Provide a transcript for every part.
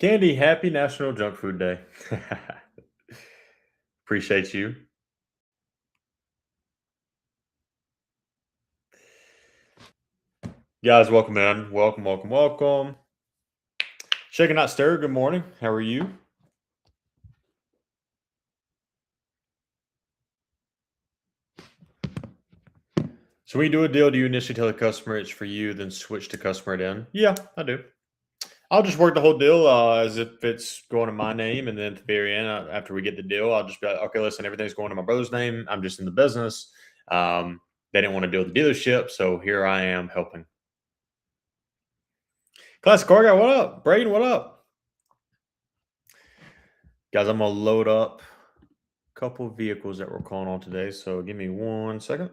Candy, happy National Junk Food Day. Appreciate you. Guys, welcome in. Welcome, welcome, welcome. Shaking Not Stir, good morning. How are you? So when you do a deal, do you initially tell the customer it's for you, then switch to customer it in? Yeah, I do. I'll just work the whole deal as if it's going in my name, and then at the very end, after we get the deal, I'll just be like, okay, listen, everything's going to my brother's name. I'm just in the business. They didn't want to deal with the dealership, so here I am helping. Classic Car Guy, what up? Braden, what up? Guys, I'm gonna load up a couple of vehicles that we're calling on today. So give me 1 second.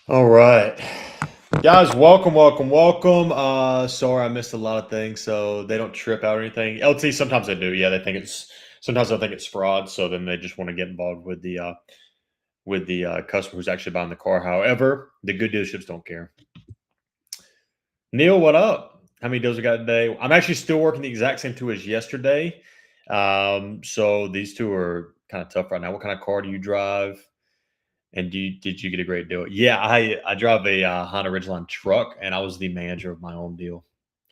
All right. Guys, welcome, welcome, welcome. Sorry I missed a lot of things, so they don't trip out or anything. LT, sometimes they do. Yeah, they think it's sometimes I think it's fraud, so then they just want to get involved with the customer who's actually buying the car. However, the good dealerships don't care. Neil, what up? How many deals we got today? I'm actually still working the exact same two as yesterday. So these two are kind of tough right now. What kind of car do you drive? And did you get a great deal? Yeah, I drive a Honda Ridgeline truck, and I was the manager of my own deal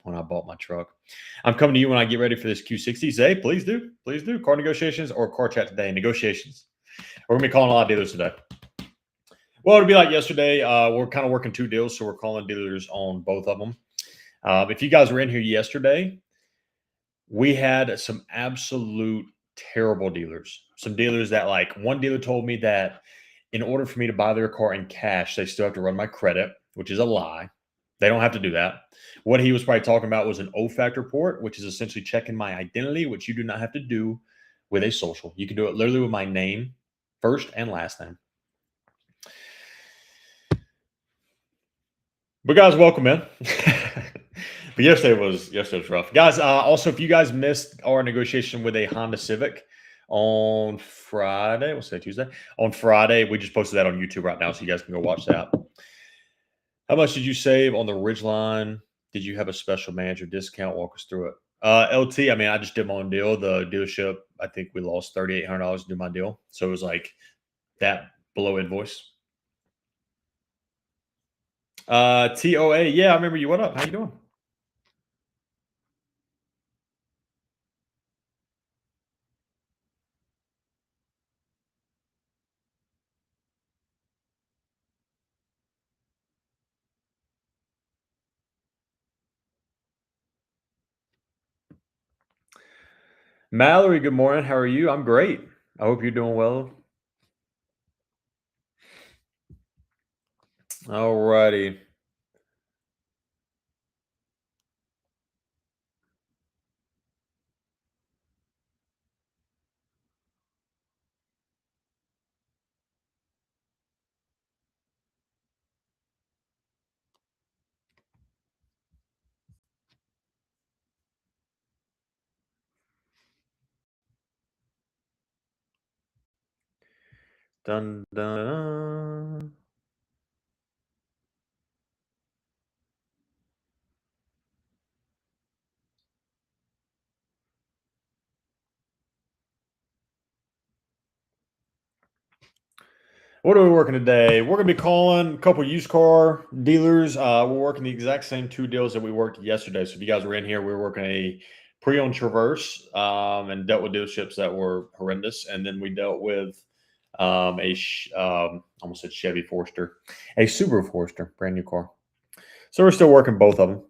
when I bought my truck. I'm coming to you when I get ready for this Q60. Say, please do, please do. Car negotiations or car chat today? Negotiations. We're gonna be calling a lot of dealers today. Well, it'll be like yesterday. We're kind of working two deals, so we're calling dealers on both of them. If you guys were in here yesterday, we had some absolute terrible dealers. Some dealers that, like, one dealer told me that in order for me to buy their car in cash, they still have to run my credit, which is a lie. They don't have to do that. What he was probably talking about was an OFAC report, which is essentially checking my identity, which you do not have to do with a social. You can do it literally with my name, first and last name. But guys, welcome in. But yesterday was rough, guys. Also, if you guys missed our negotiation with a Honda Civic on Friday, we'll say Tuesday. On Friday, we just posted that on YouTube right now, so you guys can go watch that. How much did you save on the Ridgeline? Did you have a special manager discount? Walk us through it. LT, I mean, I just did my own deal. The dealership, I think we lost $3,800 to do my deal, so it was like that below invoice. TOA, yeah, I remember you. What up? How you doing? Mallory, good morning. How are you? I'm great. I hope you're doing well. All righty. Dun, dun. What are we working today? We're going to be calling a couple used car dealers. We're working the exact same two deals that we worked yesterday. So if you guys were in here, we were working a pre-owned Traverse and dealt with dealerships that were horrendous. And then we dealt with almost said Chevy Forester, a Subaru Forester, brand new car. So we're still working both of them.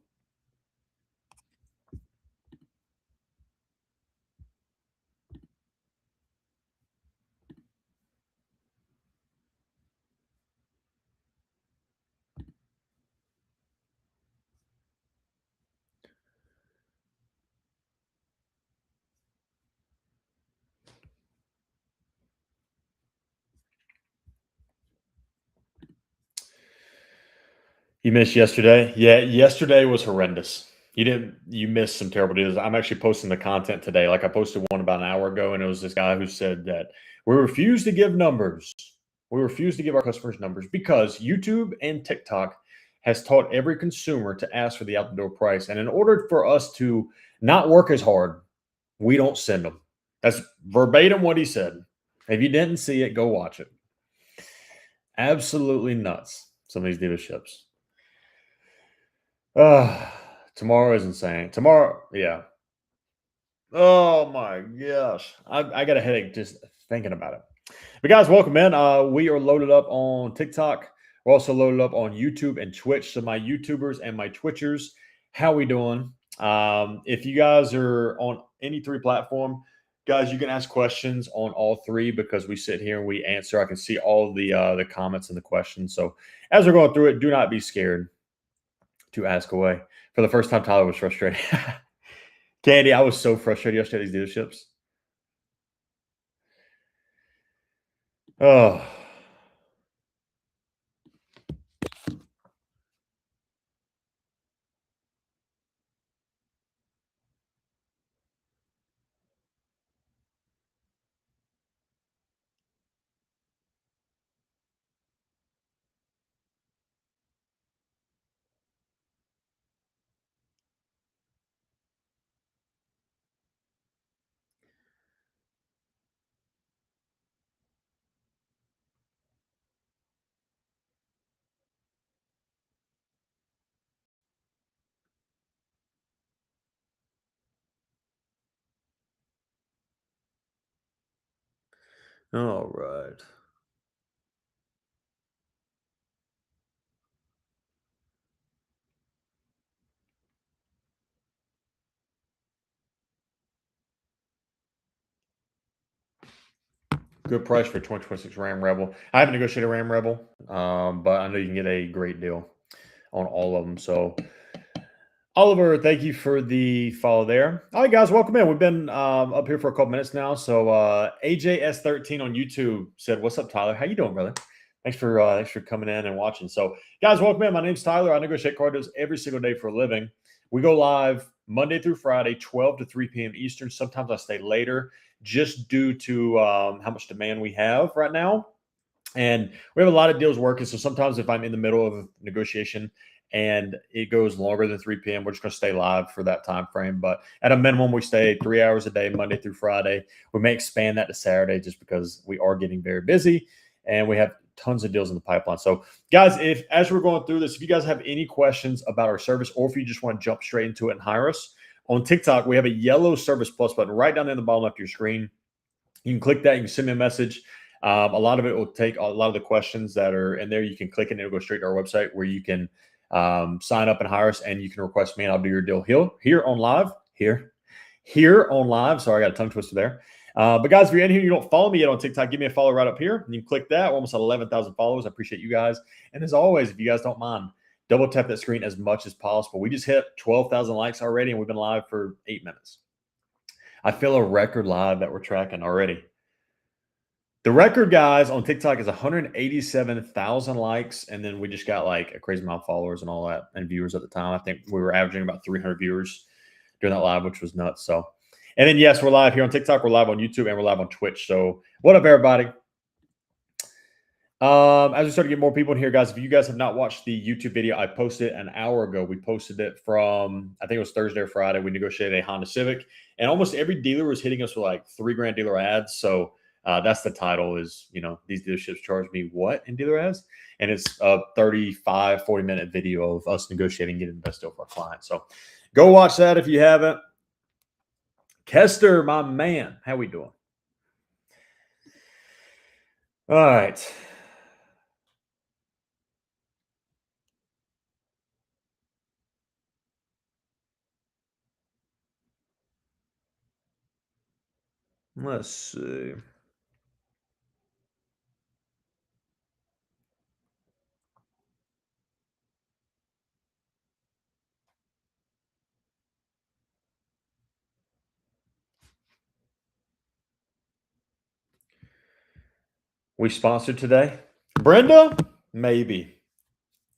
You missed yesterday? Yeah, yesterday was horrendous. You missed some terrible deals. I'm actually posting the content today. Like I posted one about an hour ago, and it was this guy who said that we refuse to give numbers. We refuse to give our customers numbers because YouTube and TikTok has taught every consumer to ask for the out the door price. And in order for us to not work as hard, we don't send them. That's verbatim what he said. If you didn't see it, go watch it. Absolutely nuts. Some of these dealerships. Tomorrow is insane. Tomorrow, yeah. Oh my gosh. I got a headache just thinking about it. But guys, welcome in. We are loaded up on TikTok. We're also loaded up on YouTube and Twitch. So my YouTubers and my Twitchers, how we doing? If you guys are on any three platform, guys, you can ask questions on all three because we sit here and we answer. I can see all the comments and the questions. So as we're going through it, do not be scared to ask away. For the first time, Tyler was frustrated. Candy, I was so frustrated yesterday at these dealerships. Oh, all right. Good price for 2026 Ram Rebel. I haven't negotiated a Ram Rebel, but I know you can get a great deal on all of them. So, Oliver, thank you for the follow there. All right, guys, welcome in. We've been up here for a couple minutes now. So, AJS13 on YouTube said, "What's up, Tyler? How you doing, brother? Thanks for coming in and watching." So, guys, welcome in. My name's Tyler. I negotiate car deals every single day for a living. We go live Monday through Friday, 12 to 3 p.m. Eastern. Sometimes I stay later just due to how much demand we have right now. And we have a lot of deals working. So sometimes if I'm in the middle of a negotiation and it goes longer than 3 p.m., we're just going to stay live for that time frame. But at a minimum, we stay 3 hours a day, Monday through Friday. We may expand that to Saturday just because we are getting very busy and we have tons of deals in the pipeline. So, guys, if as we're going through this, if you guys have any questions about our service or if you just want to jump straight into it and hire us, on TikTok, we have a yellow Service Plus button right down in the bottom left of your screen. You can click that. You can send me a message. A lot of it will take a lot of the questions that are in there. You can click it and it'll go straight to our website where you can sign up and hire us, and you can request me and I'll do your deal here on live. Here on live. Sorry, I got a tongue twister there. But guys, if you're in here, you don't follow me yet on TikTok, give me a follow right up here. And you can click that. We're almost at 11,000 followers. I appreciate you guys. And as always, if you guys don't mind, double tap that screen as much as possible. We just hit 12,000 likes already, and we've been live for 8 minutes. I feel a record live that we're tracking already. The record, guys, on TikTok is 187,000 likes, and then we just got like a crazy amount of followers and all that and viewers at the time. I think we were averaging about 300 viewers during that live, which was nuts. So, and then yes, we're live here on TikTok, we're live on YouTube, and we're live on Twitch. So, what up, everybody? As we start to get more people in here, guys, if you guys have not watched the YouTube video, I posted an hour ago. We posted it from, I think it was Thursday or Friday. We negotiated a Honda Civic, and almost every dealer was hitting us with like 3 grand dealer ads. So that's the title is, these dealerships charge me what in dealer ads? And it's a 35, 40-minute video of us negotiating, getting the best deal for our client. So go watch that if you haven't. Kester, my man, how we doing? All right. Let's see. We sponsored today. Brenda? Maybe.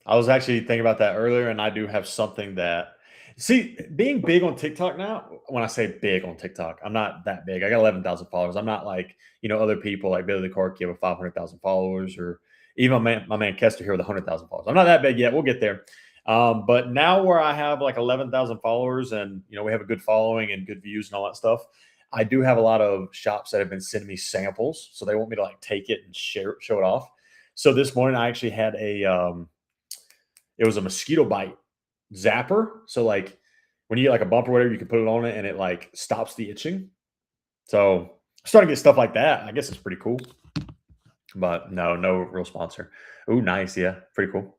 I was actually thinking about that earlier, and I do have something that see being big on TikTok now. When I say big on TikTok, I'm not that big. I got 11,000 followers. I'm not like other people like Billy the Car Kid with 500,000 followers, or even my man Kester here with 100,000 followers. I'm not that big yet. We'll get there. But now where I have like 11,000 followers, and we have a good following and good views and all that stuff. I do have a lot of shops that have been sending me samples, so they want me to like take it and show it off. So this morning I actually had it was a mosquito bite zapper. So like when you get like a bump or whatever, you can put it on it and it like stops the itching. So starting to get stuff like that. I guess it's pretty cool. But no real sponsor. Ooh, nice. Yeah, pretty cool.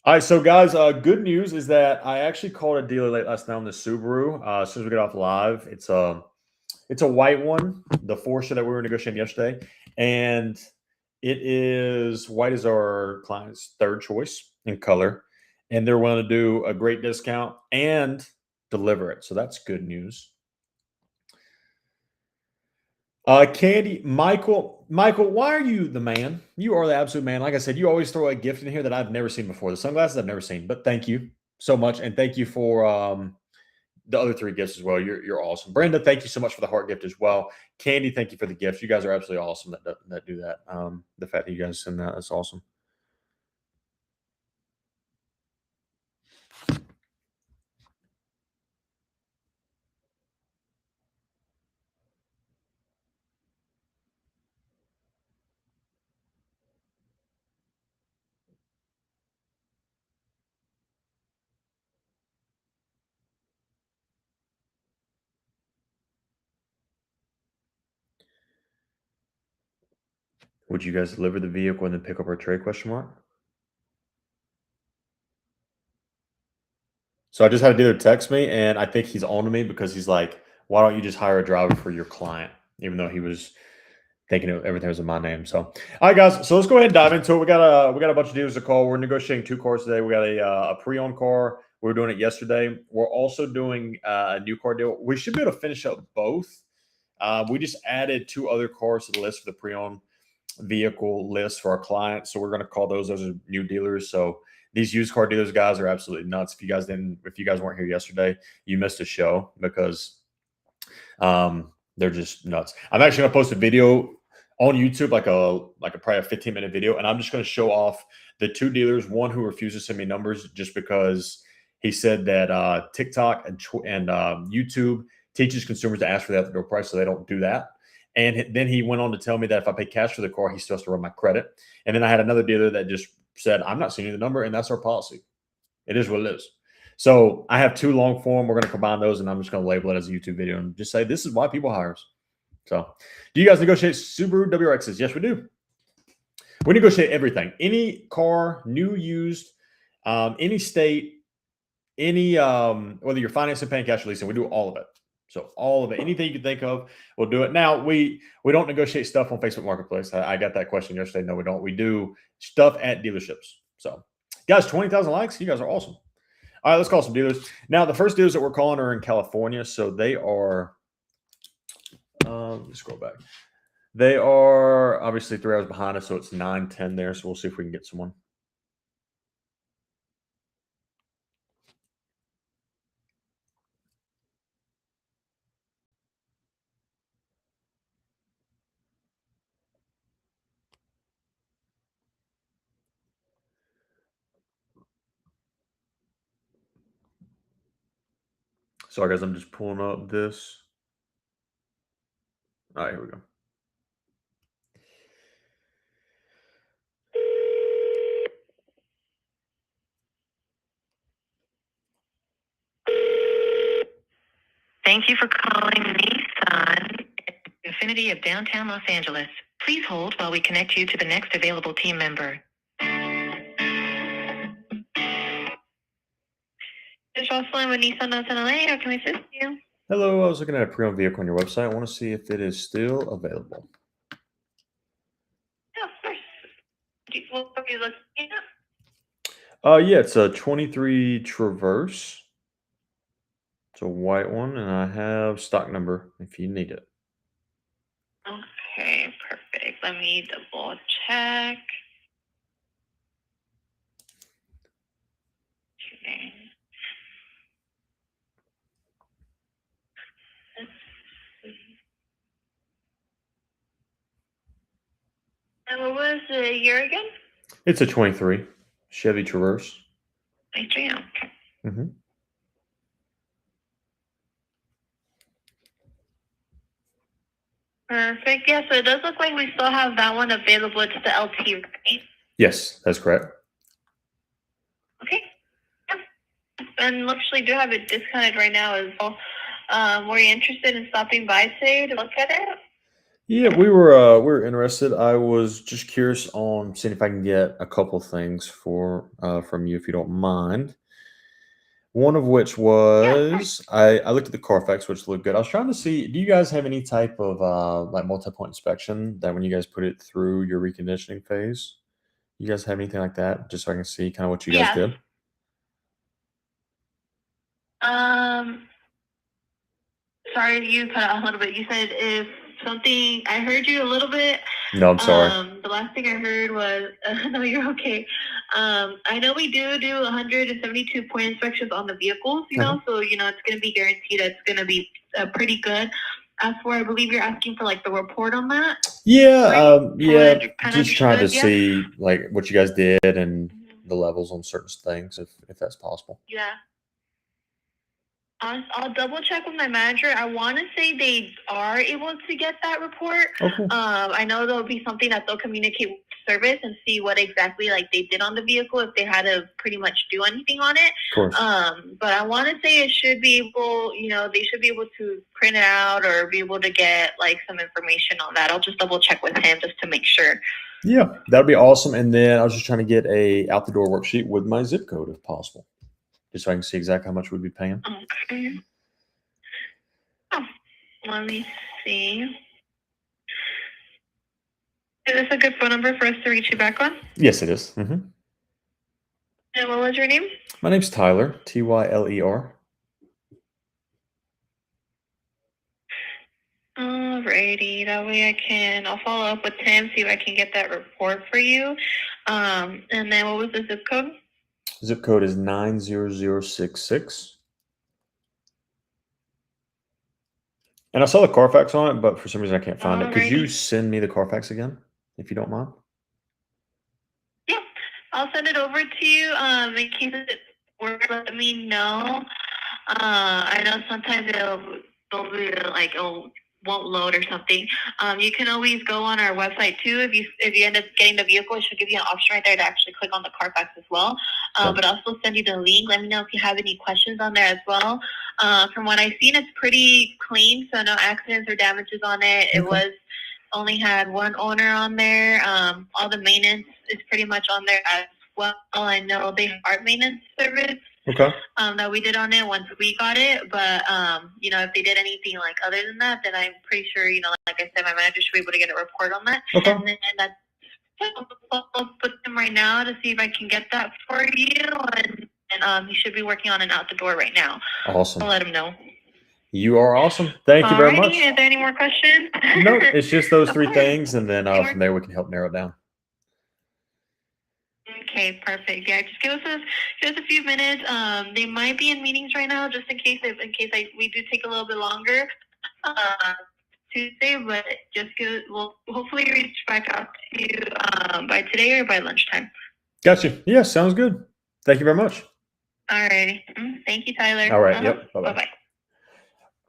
All right, so guys, good news is that I actually called a dealer late last night on the Subaru. As soon as we get off live, it's a white one, the Forester that we were negotiating yesterday, and it is white as our client's third choice in color, and they're willing to do a great discount and deliver it. So that's good news. Candy, Michael, why are you the man? You are the absolute man. Like I said, you always throw a gift in here that I've never seen before. The sunglasses I've never seen, but thank you so much, and thank you for the other three gifts as well. You're awesome. Brenda, thank you so much for the heart gift as well. Candy, thank you for the gifts. You guys are absolutely awesome that do that. The fact that you guys send that's awesome. Would you guys deliver the vehicle and then pick up our tray? Question mark. So I just had a dealer text me, and I think he's on to me because he's like, "Why don't you just hire a driver for your client?" Even though he was thinking everything was in my name. So, all right, guys. So let's go ahead and dive into it. We got a bunch of dealers to call. We're negotiating 2 cars today. We got a pre-owned car. We were doing it yesterday. We're also doing a new car deal. We should be able to finish up both. We just added 2 other cars to the list for the pre-owned vehicle list for our clients. So we're going to call those are new dealers. So these used car dealers guys are absolutely nuts. If you guys weren't here yesterday, you missed a show because they're just nuts. I'm actually going to post a video on YouTube, like a probably a 15-minute video, and I'm just going to show off the 2 dealers. One who refuses to send me numbers just because he said that TikTok and YouTube teaches consumers to ask for the out the door price, so they don't do that. And then he went on to tell me that if I pay cash for the car, he still has to run my credit. And then I had another dealer that just said, "I'm not sending you the number," and that's our policy. It is what it is. So I have 2 long form. We're going to combine those, and I'm just going to label it as a YouTube video and just say this is why people hire us. So, do you guys negotiate Subaru WRXs? Yes, we do. We negotiate everything. Any car, new, used, any state, any whether you're financing, paying cash, or leasing, we do all of it. So all of it, anything you can think of, we'll do it. Now we don't negotiate stuff on Facebook Marketplace. I got that question yesterday. No, we don't. We do stuff at dealerships. So, guys, 20,000 likes. You guys are awesome. All right, let's call some dealers. Now, the first dealers that we're calling are in California. So they are, let's scroll back. They are obviously 3 hours behind us. So it's 9:10 there. So we'll see if we can get someone. Sorry, guys, I'm just pulling up this. All right, here we go. Thank you for calling Nissan Infinity of downtown Los Angeles. Please hold while we connect you to the next available team member. This is Jocelyn with Nissan Downtown LA. How can we assist you? Hello, I was looking at a pre-owned vehicle on your website. I want to see if it is still available. Yeah, of course. What are you looking at? Yeah, it's a 23 Traverse. It's a white one, and I have stock number if you need it. Okay, perfect. Let me double check. Okay. And what was the year again? It's a 23 Chevy Traverse. 23, okay. Mm-hmm. Perfect. Yeah, so it does look like we still have that one available. It's the LT, right? Yes, that's correct. Okay. Yeah. And actually do have it discounted right now as well. Were you interested in stopping by today to look at it? Yeah, we were interested. I was just curious on seeing if I can get a couple things from you, if you don't mind. One of which was I looked at the Carfax, which looked good. I was trying to see, do you guys have any type of like multi-point inspection that when you guys put it through your reconditioning phase? You guys have anything like that? Just so I can see kind of what you guys did. Sorry, you cut out a little bit. You said if something, I heard you a little bit. No, I'm sorry. The last thing I heard was, no, you're okay. I know we do 172 point inspections on the vehicles, you know, so, you know, it's going to be guaranteed. It's going to be pretty good. As for, I believe you're asking for like the report on that. Yeah, right? yeah, just trying to see like what you guys did and the levels on certain things, if that's possible. Yeah. I'll double check with my manager. I want to say they are able to get that report. Oh, cool. I know there'll be something that they'll communicate with service and see what exactly like they did on the vehicle, if they had to pretty much do anything on it. Of course. But I want to say it should be able, you know, they should be able to print it out or be able to get like some information on that. I'll just double check with him just to make sure. Yeah, that'd be awesome. And then I was just trying to get a out the door worksheet with my zip code if possible, just so I can see exactly how much we'd be paying. Okay. Oh, let me see. Is this a good phone number for us to reach you back on? Yes, it is. Mm-hmm. And what was your name? My name's Tyler, Tyler. Alrighty, that way I'll follow up with Tim, see if I can get that report for you. And then what was the zip code? Zip code is 90066. And I saw the Carfax on it, but for some reason I can't find it. Could you send me the Carfax again, if you don't mind? Yeah, I'll send it over to you. In case it works, let me know. I know sometimes it'll be like won't load or something. You can always go on our website too. If you end up getting the vehicle, it should give you an option right there to actually click on the Carfax as well. But I'll also send you the link. Let me know if you have any questions on there as well. From what I've seen, it's pretty clean, so no accidents or damages on it. It was only had one owner on there. All the maintenance is pretty much on there as well. I know they have maintenance service. Okay. That we did on it once we got it, but you know, if they did anything like other than that, then I'm pretty sure, you know, like I said, my manager should be able to get a report on that. Okay. And then that's I'll put them right now to see if I can get that for you, and he should be working on an out the door right now. Awesome. I'll let him know. You are awesome. Thank you very much. Is there any more questions? No, it's just those three things, and then from there we can help narrow it down. Okay, perfect. Yeah, just give us a few minutes. They might be in meetings right now, just in case we do take a little bit longer Tuesday. But we'll hopefully reach back out to you by today or by lunchtime. Gotcha. Yeah, sounds good. Thank you very much. All righty. Thank you, Tyler. All right. Yep. Bye-bye. Bye-bye.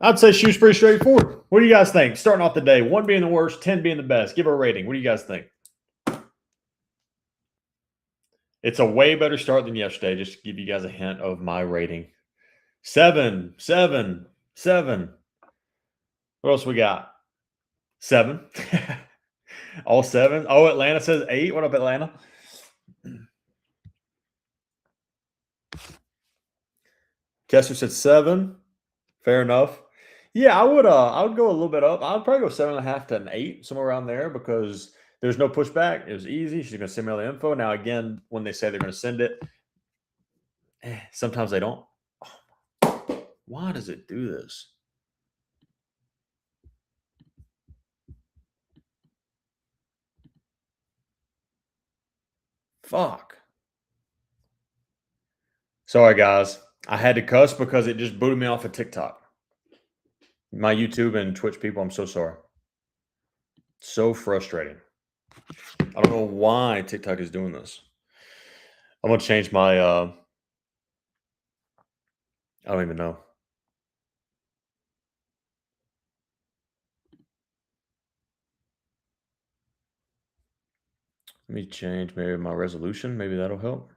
I'd say shoes pretty straightforward. What do you guys think? Starting off the day, 1 being the worst, 10 being the best. Give her a rating. What do you guys think? It's a way better start than yesterday. Just to give you guys a hint of my rating. 7, 7, 7. What else we got? 7. All 7. Oh, Atlanta says 8. What up, Atlanta? Kessler said 7. Fair enough. Yeah, I would go a little bit up. I would probably go 7.5 to an 8, somewhere around there, because there's no pushback. It was easy. She's gonna send me all the info. Now, again, when they say they're gonna send it, sometimes they don't. Why does it do this? Fuck. Sorry, guys. I had to cuss because it just booted me off of TikTok. My YouTube and Twitch people, I'm so sorry. So frustrating. I don't know why TikTok is doing this. I'm gonna change my I don't even know. Let me change maybe my resolution. Maybe that'll help.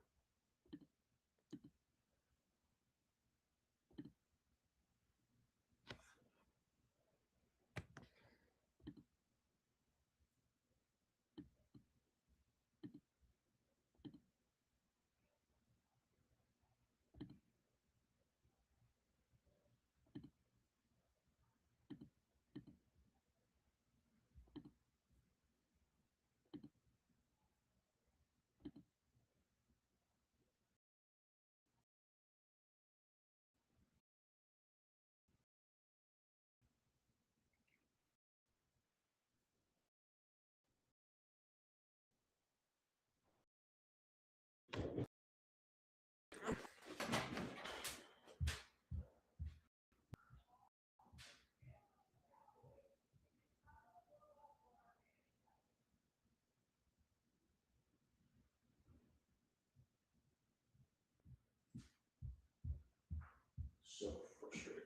So frustrating.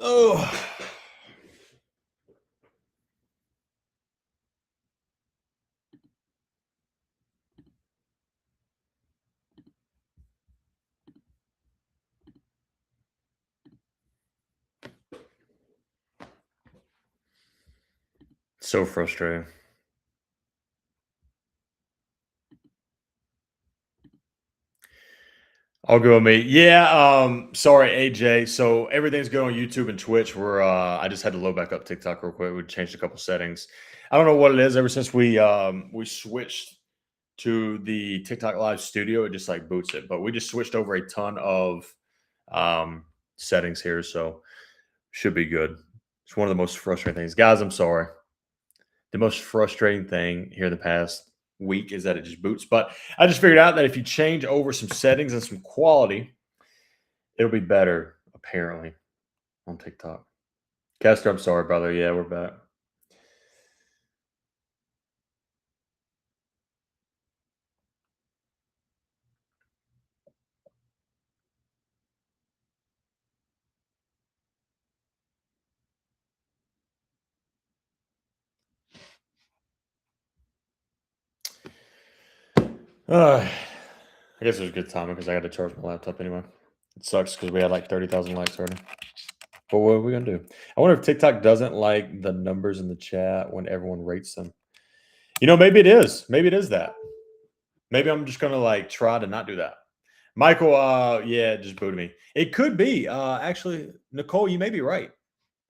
Oh. So frustrating. I'll go with me. Yeah, sorry, AJ. So everything's good on YouTube and Twitch. I just had to load back up TikTok real quick. We changed a couple settings. I don't know what it is. Ever since we switched to the TikTok Live Studio, it just like boots it. But we just switched over a ton of settings here, so should be good. It's one of the most frustrating things. Guys, I'm sorry. The most frustrating thing here the past week is that it just boots. But I just figured out that if you change over some settings and some quality, it'll be better, apparently, on TikTok. Castor, I'm sorry, brother. Yeah, we're back. I guess it was a good timing because I got to charge my laptop anyway. It sucks because we had like 30,000 likes already. But what are we going to do? I wonder if TikTok doesn't like the numbers in the chat when everyone rates them. Maybe it is. Maybe it is that. Maybe I'm just going to like try to not do that. Michael, yeah, it just booted me. It could be. Actually, Nicole, you may be right.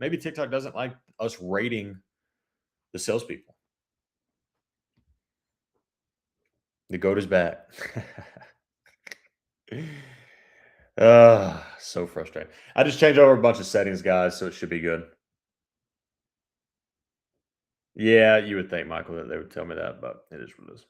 Maybe TikTok doesn't like us rating the salespeople. The goat is back. So frustrating. I just changed over a bunch of settings, guys, so it should be good. Yeah, you would think, Michael, that they would tell me that, but it is what it is.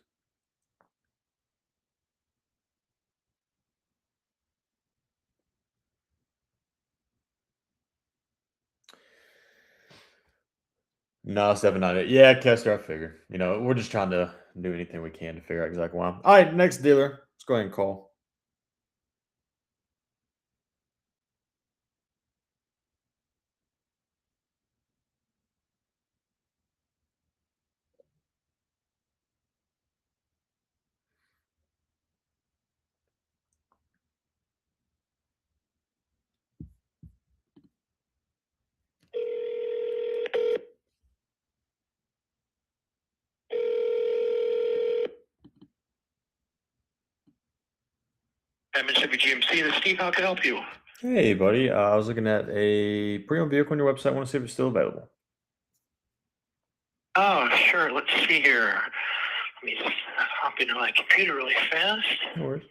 No, 798. Yeah, Kester, I figure. We're just trying to do anything we can to figure out exactly why. All right, next dealer. Let's go ahead and call. Mississippi GMC. This is Steve. How can I help you? Hey, buddy. I was looking at a pre-owned vehicle on your website. I want to see if it's still available. Oh, sure. Let's see here. Let me just hop into my computer really fast. No worries.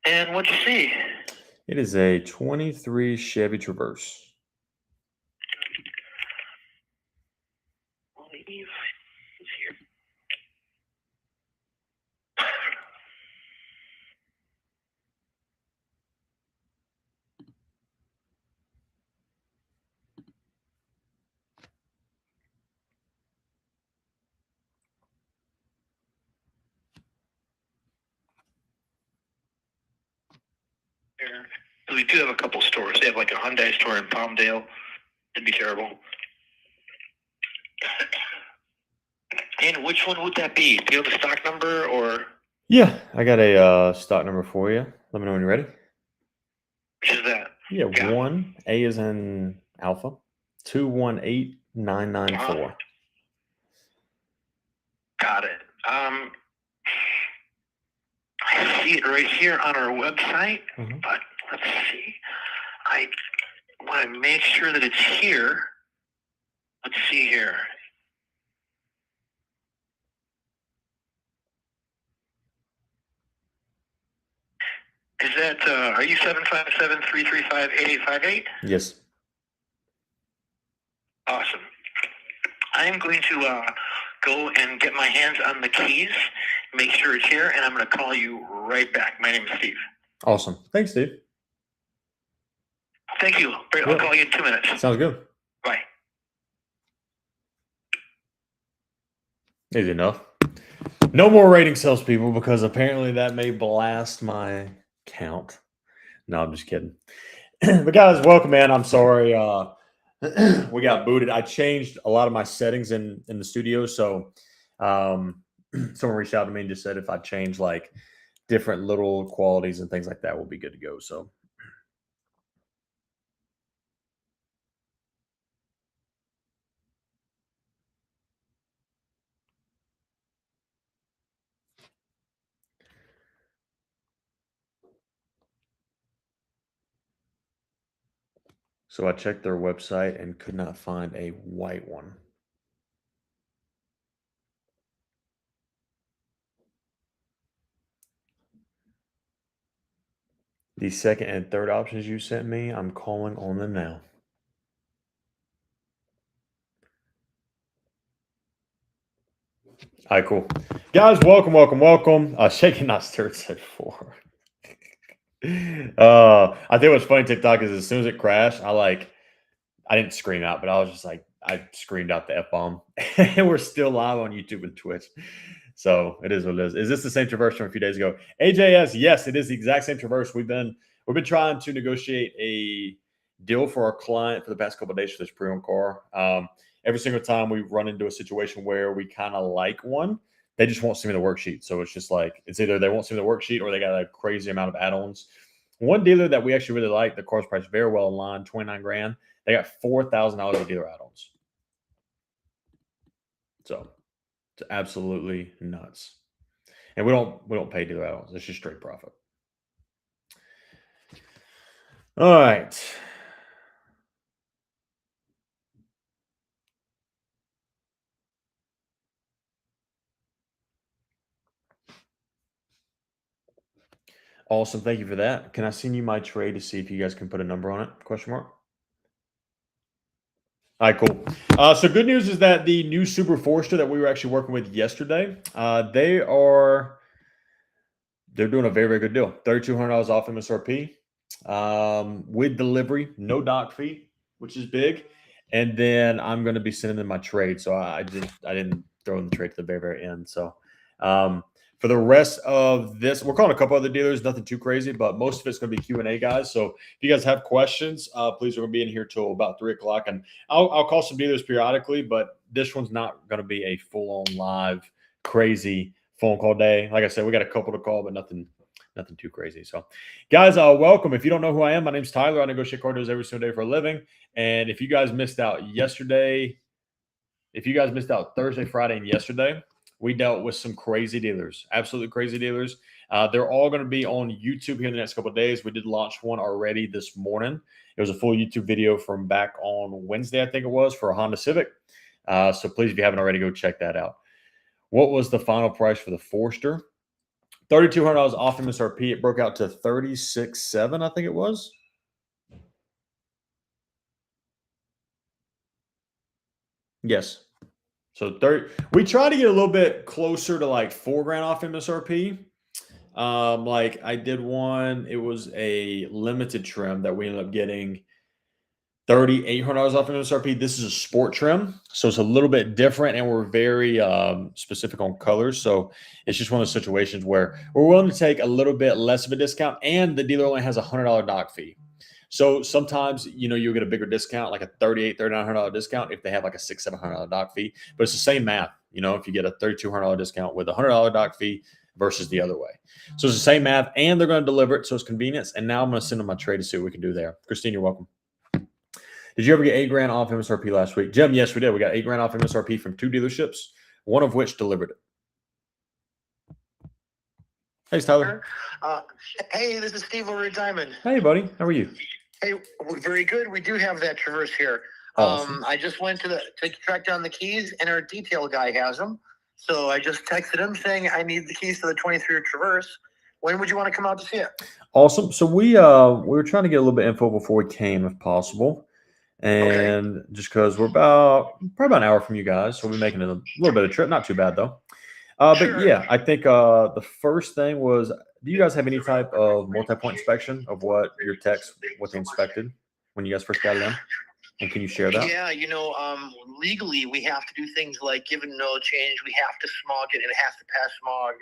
And what'd you see? It is a 23 Chevy Traverse. Leave. It's here. Here. So we do have a couple stores. They have like a Hyundai store in Palmdale. It'd be terrible. And which one would that be? Do you have a stock number or? Yeah, I got a stock number for you. Let me know when you're ready. Which is that? Yeah, 1 A is in Alpha, 218994. Got it. I see it right here on our website, but let's see. I want to make sure that it's here. Let's see here. Is that, are you 757-335-8858? Yes. Awesome. I am going to go and get my hands on the keys, make sure it's here, and I'm going to call you right back. My name is Steve. Awesome. Thanks, Steve. Thank you. I'll call you in 2 minutes. Sounds good. Bye. Easy enough. No more rating salespeople because apparently that may blast my count. No, I'm just kidding. But guys, welcome, man. I'm sorry. We got booted. I changed a lot of my settings in the studio. So someone reached out to me and just said if I change like different little qualities and things like that, we'll be good to go. So I checked their website and could not find a white one. The second and third options you sent me, I'm calling on them now. All right, cool. Guys, welcome. Shaking Not Stirred said 4. I think what's funny TikTok is as soon as it crashed, I didn't scream out, but I was just like, I screamed out the F-bomb. And we're still live on YouTube and Twitch. So it is what it is. Is this the same Traverse from a few days ago? AJS, yes, it is the exact same Traverse. We've been trying to negotiate a deal for our client for the past couple of days for this pre-owned car. Every single time we run into a situation where we kind of like one, they just won't send me the worksheet. So it's just like, it's either they won't send me the worksheet or they got a crazy amount of add-ons. One dealer that we actually really like, the car's priced very well in line, 29 grand. They got $4,000 of dealer add-ons. So it's absolutely nuts. And we don't pay dealer add-ons. It's just straight profit. All right. Awesome. Thank you for that. Can I send you my trade to see if you guys can put a number on it? Question mark. All right, cool. So good news is that the new Super Forester that we were actually working with yesterday, they're doing a very, very good deal. $3,200 off MSRP with delivery, no dock fee, which is big. And then I'm going to be sending them my trade. So I didn't throw in the trade to the very, very end. So for the rest of this, we're calling a couple other dealers, nothing too crazy, but most of it's going to be Q&A, guys. So if you guys have questions, please, we're going to be in here till about 3 o'clock. And I'll call some dealers periodically, but this one's not going to be a full-on live, crazy phone call day. Like I said, we got a couple to call, but nothing too crazy. So guys, welcome. If you don't know who I am, my name's Tyler. I negotiate car deals every single day for a living. And if you guys missed out yesterday, Thursday, Friday, and yesterday, we dealt with some crazy dealers, absolutely crazy dealers. They're all going to be on YouTube here in the next couple of days. We did launch one already this morning. It was a full YouTube video from back on Wednesday, I think it was, for a Honda Civic. So please, if you haven't already, go check that out. What was the final price for the Forester? $3,200 off MSRP. It broke out to $36,700, I think it was. Yes. So we try to get a little bit closer to like $4,000 off MSRP. Like I did one, it was a limited trim that we ended up getting $3,800 off MSRP. This is a sport trim, so it's a little bit different, and we're very specific on colors. So it's just one of those situations where we're willing to take a little bit less of a discount, and the dealer only has a $100 dock fee. So sometimes, you'll get a bigger discount, like a $3,800, $3,900 discount if they have like a $600, $700 dock fee. But it's the same math, if you get a $3,200 discount with a $100 dock fee versus the other way. So it's the same math, and they're going to deliver it, so it's convenience. And now I'm going to send them my trade to see what we can do there. Christine, you're welcome. Did you ever get $8,000 off MSRP last week? Jim, yes, we did. We got $8,000 off MSRP from 2 dealerships, one of which delivered it. Hey, Tyler. Hey, this is Steve over at Diamond. Hey, buddy. How are you? Hey, very good. We do have that Traverse here. Awesome. I just went to track down the keys, and our detail guy has them. So I just texted him saying I need the keys to the 23 Traverse. When would you want to come out to see it? Awesome. So we were trying to get a little bit of info before we came, if possible. And just because we're probably about an hour from you guys, so we'll be making a little bit of trip. Not too bad though. Sure. But yeah, I think the first thing was, do you guys have any type of multi-point inspection of what your techs, what they inspected when you guys first got it in? And can you share that? Yeah, legally we have to do things like give an oil change. We have to smog it, and it has to pass smog.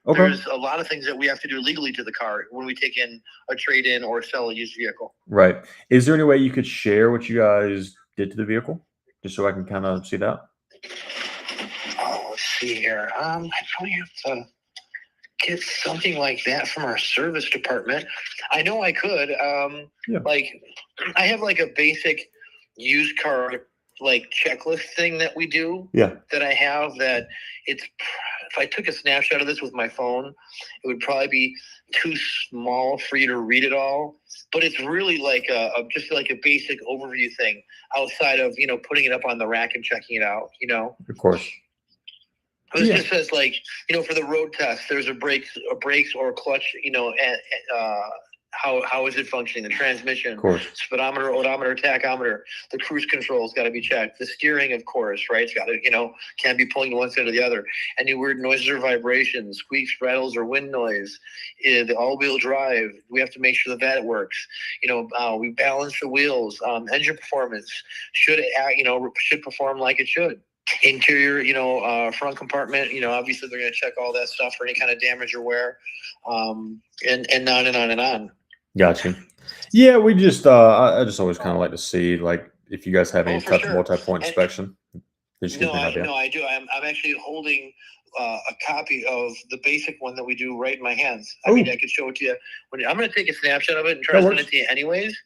Okay. There's a lot of things that we have to do legally to the car when we take in a trade-in or sell a used vehicle. Right. Is there any way you could share what you guys did to the vehicle, just so I can kind of see that? Oh, let's see here. I probably have to get something like that from our service department. I know I could. Yeah. Like, I have like a basic used car like checklist thing that we do. Yeah. That I have that it's. If I took a snapshot of this with my phone, it would probably be too small for you to read it all. But it's really like just like a basic overview thing outside of, putting it up on the rack and checking it out, Of course. But it just says like, for the road test, there's a brakes or clutch, how is it functioning? The transmission, of course, speedometer, odometer, tachometer, the cruise control's got to be checked. The steering, of course, right? It's got to, can't be pulling to one side or the other. Any weird noises or vibrations, squeaks, rattles, or wind noise. The all-wheel drive, we have to make sure that works. We balance the wheels. Engine performance should perform like it should. Interior, front compartment, obviously they're going to check all that stuff for any kind of damage or wear, and on and on and on. Gotcha. Yeah, we just I just always kind of like to see like if you guys have any type of multi-point inspection. No, I do. I'm actually holding a copy of the basic one that we do right in my hands. I mean, I could show it to you. I'm going to take a snapshot of it and try to send it to you anyways,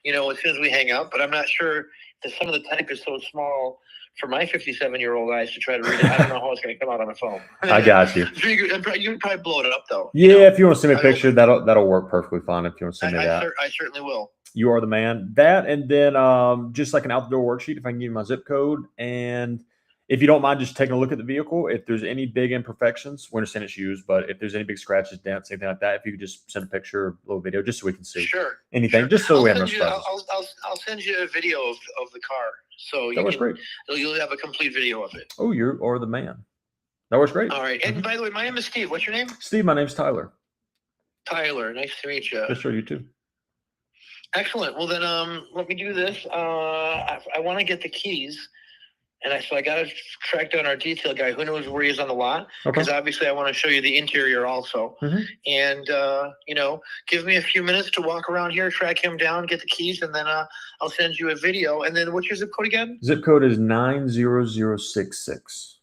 as soon as we hang up. But I'm not sure that some of the type is so small for my 57-year-old eyes to try to read it. I don't know how it's going to come out on the phone. I got you. You can probably blow it up, though. Yeah, if you want to send me a picture, that'll work perfectly fine if you want to send me that. I certainly will. You are the man. That, and then just like an outdoor worksheet, if I can give you my zip code. And if you don't mind just taking a look at the vehicle, if there's any big imperfections, we understand it's used, but if there's any big scratches, dents, anything like that, if you could just send a picture, a little video, just so we can see. Sure. Anything, just so we have no surprises. I'll send you a video of the car. So that was great. You'll have a complete video of it. Oh, you are the man. That was great. All right. And by the way, my name is Steve. What's your name? Steve, my name's Tyler. Tyler, nice to meet you. Yes, sir, you too. Excellent. Well, then let me do this. I want to get the keys. And so I got to track down our detail guy. Who knows where he is on the lot? Because obviously I want to show you the interior also. Mm-hmm. And, give me a few minutes to walk around here, track him down, get the keys, and then I'll send you a video. And then what's your zip code again? Zip code is 90066.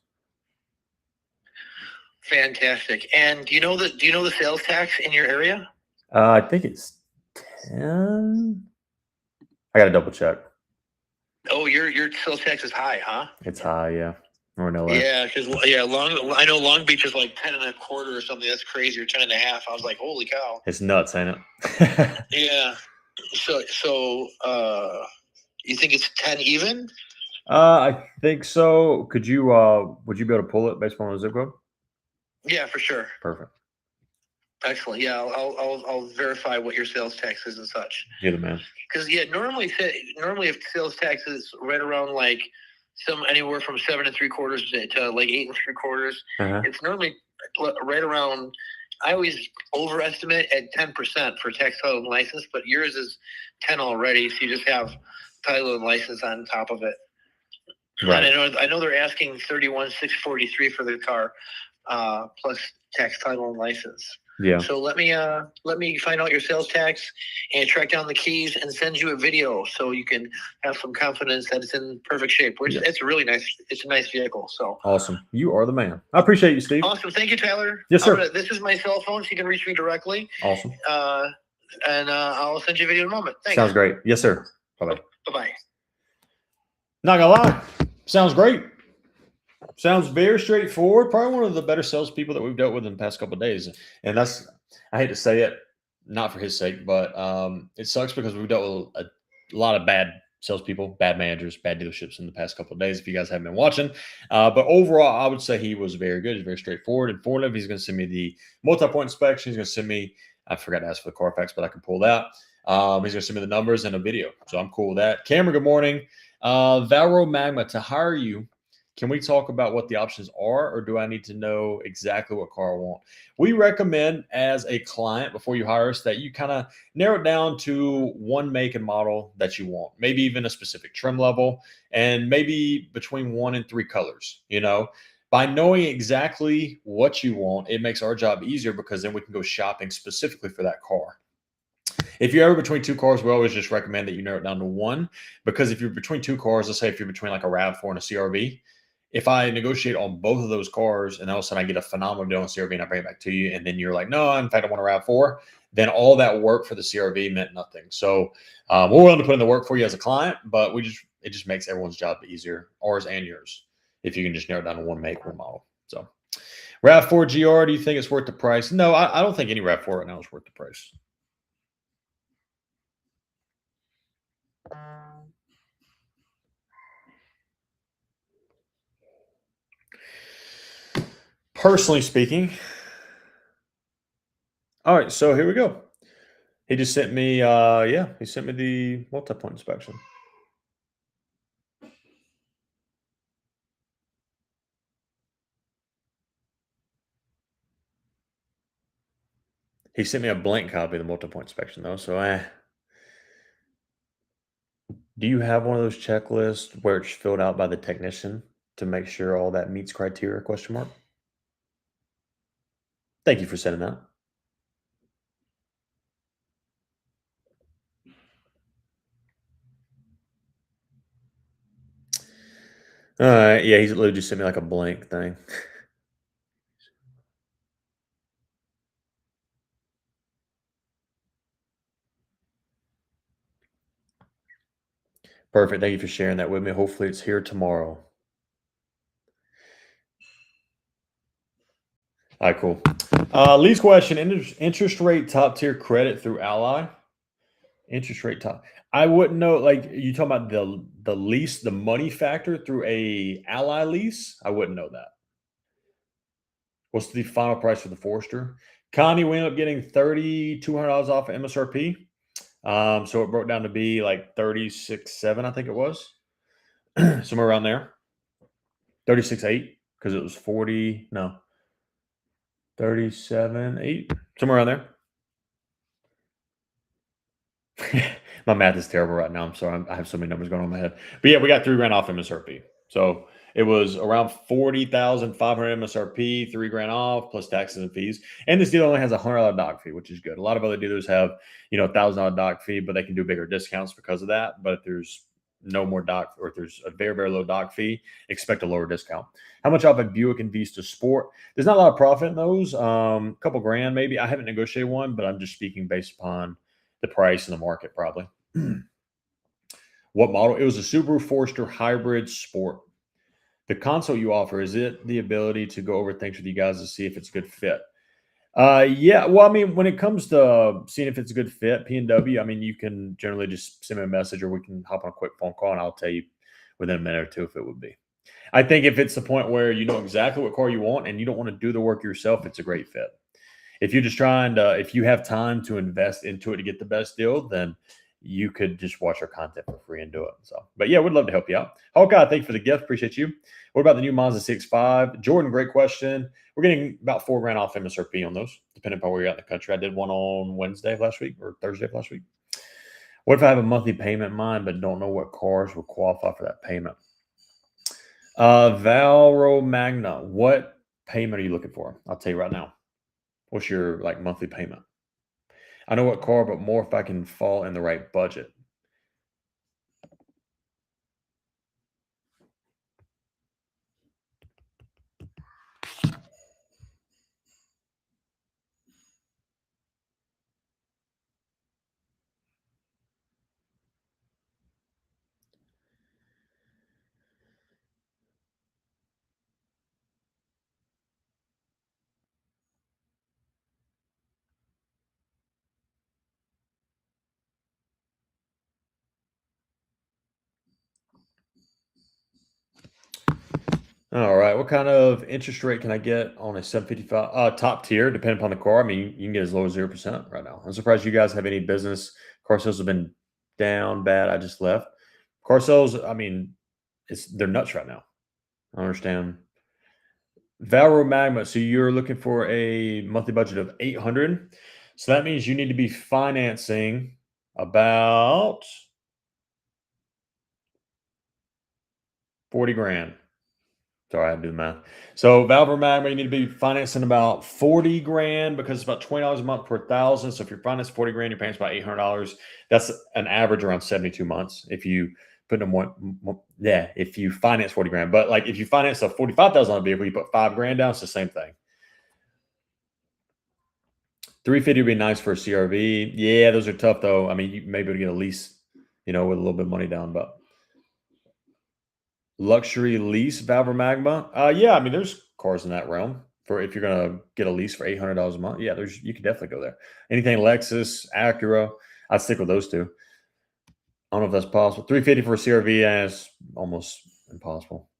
Fantastic. And do you know the sales tax in your area? I think it's 10. I got to double check. Oh, your sales tax is high, huh? It's high, yeah. Or in LA? Yeah, because I know Long Beach is like 10.25 or something. That's crazy, or 10.5. I was like, holy cow! It's nuts, ain't it? Yeah. So you think it's 10 even? I think so. Would you be able to pull it based on the zip code? Yeah, for sure. Perfect. Excellent. Yeah, I'll verify what your sales tax is and such. You're the man. Because normally if sales tax is right around like anywhere from 7.75 to like 8.75, it's normally right around. I always overestimate at 10% for tax, title, and license, but yours is 10 already, so you just have title and license on top of it. Right. And I know they're asking $31,643 for the car, plus tax, title, and license. Yeah. So let me find out your sales tax and track down the keys and send you a video so you can have some confidence that it's in perfect shape. Which it's really nice. It's a nice vehicle. So awesome. You are the man. I appreciate you, Steve. Awesome. Thank you, Tyler. Yes, sir. This is my cell phone, so you can reach me directly. Awesome. And I'll send you a video in a moment. Thanks. Sounds great. Yes, sir. Bye-bye. Bye-bye. Not gonna lie. Sounds great. Sounds very straightforward. Probably one of the better salespeople that we've dealt with in the past couple of days. And that's, I hate to say it, not for his sake, but it sucks because we've dealt with a lot of bad salespeople, bad managers, bad dealerships in the past couple of days. If you guys haven't been watching, but overall, I would say he was very good. He's very straightforward, informative. He's going to send me the multi-point inspection. He's going to send me. I forgot to ask for the Carfax, but I can pull that. He's going to send me the numbers and a video, so I'm cool with that. Cameron, good morning. Valro Magma, to hire you, can we talk about what the options are, or do I need to know exactly what car I want? We recommend as a client before you hire us that you kind of narrow it down to one make and model that you want, maybe even a specific trim level, and maybe between 1 and 3 colors. By knowing exactly what you want, it makes our job easier because then we can go shopping specifically for that car. If you're ever between 2 cars, we always just recommend that you narrow it down to 1, because if you're between 2 cars, let's say if you're between like a RAV4 and a CRV, if I negotiate on both of those cars and all of a sudden I get a phenomenal deal on CRV and I bring it back to you, and then you're like, no, in fact, I want a RAV4, then all that work for the CRV meant nothing. So we're willing to put in the work for you as a client, but it just makes everyone's job easier, ours and yours, if you can just narrow it down to one make, one model. So RAV4 GR, do you think it's worth the price? No, I don't think any RAV4 right now is worth the price. Personally speaking. All right, so here we go. He just sent me, he sent me the multi-point inspection. He sent me a blank copy of the multi-point inspection, though, so do you have one of those checklists where it's filled out by the technician to make sure all that meets criteria, question mark? Thank you for sending that. All right, yeah, he's literally just sent me like a blank thing. Perfect. Thank you for sharing that with me. Hopefully it's here tomorrow. All right, cool. Lee's question, interest rate top tier credit through Ally. Interest rate top. I wouldn't know, like, you talking about the lease, the money factor through a Ally lease? I wouldn't know that. What's the final price for the Forester? Connie, we ended up getting $3,200 off of MSRP. So it broke down to be like 36.7, I think it was. Somewhere around there. 36.8, because it was 37.8, somewhere around there. My math is terrible right now. I'm sorry. I have so many numbers going on in my head. But yeah, we got $3,000 off MSRP. So it was around 40,500 MSRP, $3,000 off plus taxes and fees. And this deal only has a $100 doc fee, which is good. A lot of other dealers have, $1,000 doc fee, but they can do bigger discounts because of that. But if there's no more doc, or if there's a very, very low doc fee, expect a lower discount. How much off a Buick and Vista Sport? There's not a lot of profit in those. A couple grand maybe. I haven't negotiated one, but I'm just speaking based upon the price in the market, probably. What model? It was a Subaru Forester Hybrid Sport. The console you offer, is it the ability to go over things with you guys to see if it's a good fit? Yeah. Well, I mean, when it comes to seeing if it's a good fit, P&W, I mean, you can generally just send me a message or we can hop on a quick phone call and I'll tell you within a minute or two if it would be. I think if it's the point where you know exactly what car you want and you don't want to do the work yourself, it's a great fit. If you're just trying to, if you have time to invest into it to get the best deal, then you could just watch our content for free and do it. So, but yeah, we'd love to help you out. Hawkeye, thank you for the gift. Appreciate you. What about the new Mazda 6.5? Jordan, great question. We're getting about $4,000 off MSRP on those, depending upon where you're at in the country. I did one on Wednesday of last week or Thursday of last week. What if I have a monthly payment in mind, but don't know what cars will qualify for that payment? Valro Magna, what payment are you looking for? I'll tell you right now. What's your like monthly payment? I know what car, but more if I can fall in the right budget. All right. What kind of interest rate can I get on a 755 top tier, depending upon the car? I mean, you can get as low as 0% right now. I'm surprised you guys have any business. Car sales have been down bad. I just left. Car sales, I mean, they're nuts right now. I understand. Valro Magma. So you're looking for a monthly budget of 800. So that means you need to be financing about 40 grand. Sorry, I had to do the math. So Valve Magma, you need to be financing about 40 grand because it's about $20 a month per thousand. So if you're financing 40 grand, you're paying about $800. That's an average around 72 months. If you put them if you finance 40 grand, but like if you finance a $45,000 vehicle, you put 5 grand down. It's the same thing. 350 would be nice for a CRV. Yeah, those are tough though. I mean, you may be able to get a lease, with a little bit of money down, but luxury lease Valve Magma. Yeah, I mean, there's cars in that realm for if you're gonna get a lease for $800 a month. Yeah, you can definitely go there. Anything Lexus, Acura, I'd stick with those two. I don't know if that's possible. 350 for a CRV is almost impossible.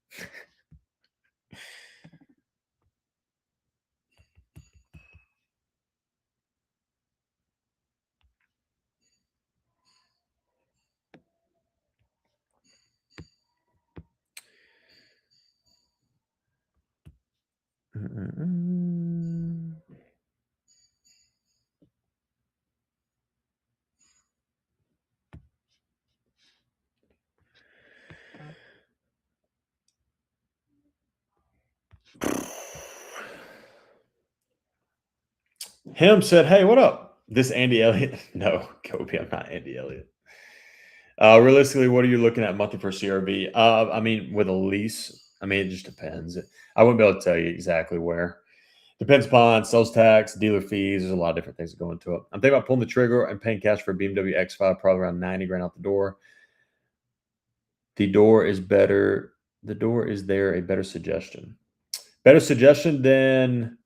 Him said, "Hey, what up? This Andy Elliott?" No, Kobe, I'm not Andy Elliott. Realistically, what are you looking at monthly for CRV? I mean, with a lease, I mean, it just depends. I wouldn't be able to tell you exactly where. Depends upon sales tax, dealer fees. There's a lot of different things that go into it. I'm thinking about pulling the trigger and paying cash for a BMW X5, probably around 90 grand out the door. The door is better. The door is there a better suggestion? Better suggestion than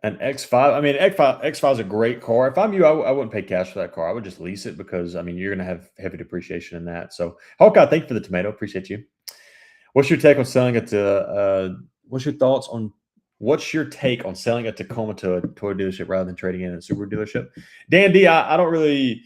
an X5. I mean, X5 is a great car. If I'm you, I wouldn't pay cash for that car. I would just lease it because I mean you're going to have heavy depreciation in that. So, Hawkeye, thank you for the tomato. Appreciate you. What's your take on selling it to? What's your take on selling a Tacoma to a Toyota dealership rather than trading in a Subaru dealership? Dan D, I don't really.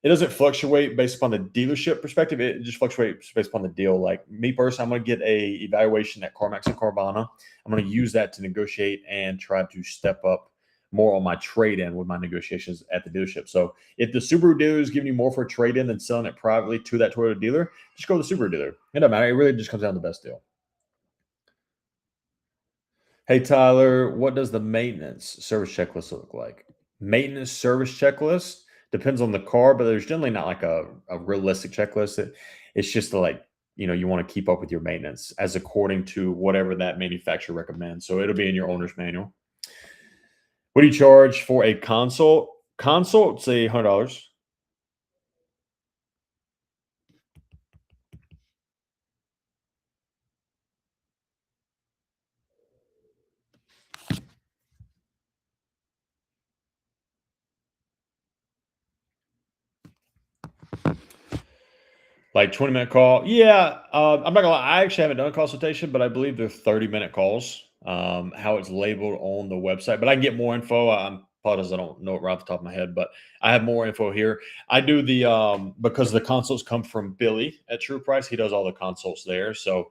It doesn't fluctuate based upon the dealership perspective. It just fluctuates based upon the deal. Like me personally, I'm going to get a evaluation at CarMax and Carvana. I'm going to use that to negotiate and try to step up more on my trade-in with my negotiations at the dealership. So if the Subaru dealer is giving you more for a trade-in than selling it privately to that Toyota dealer, just go to the Subaru dealer. It doesn't matter. It really just comes down to the best deal. Hey, Tyler, what does the maintenance service checklist look like? Maintenance service checklist depends on the car, but there's generally not like a realistic checklist. It's just you want to keep up with your maintenance as according to whatever that manufacturer recommends. So it'll be in your owner's manual. What do you charge for a consult? Consult, say $100. Like 20-minute call. Yeah, I'm not gonna lie. I actually haven't done a consultation, but I believe they're 30-minute calls. How it's labeled on the website, but I can get more info. I apologize, I don't know it right off the top of my head, but I have more info here. I do the because the consults come from Billy at True Price. He does all the consults there, so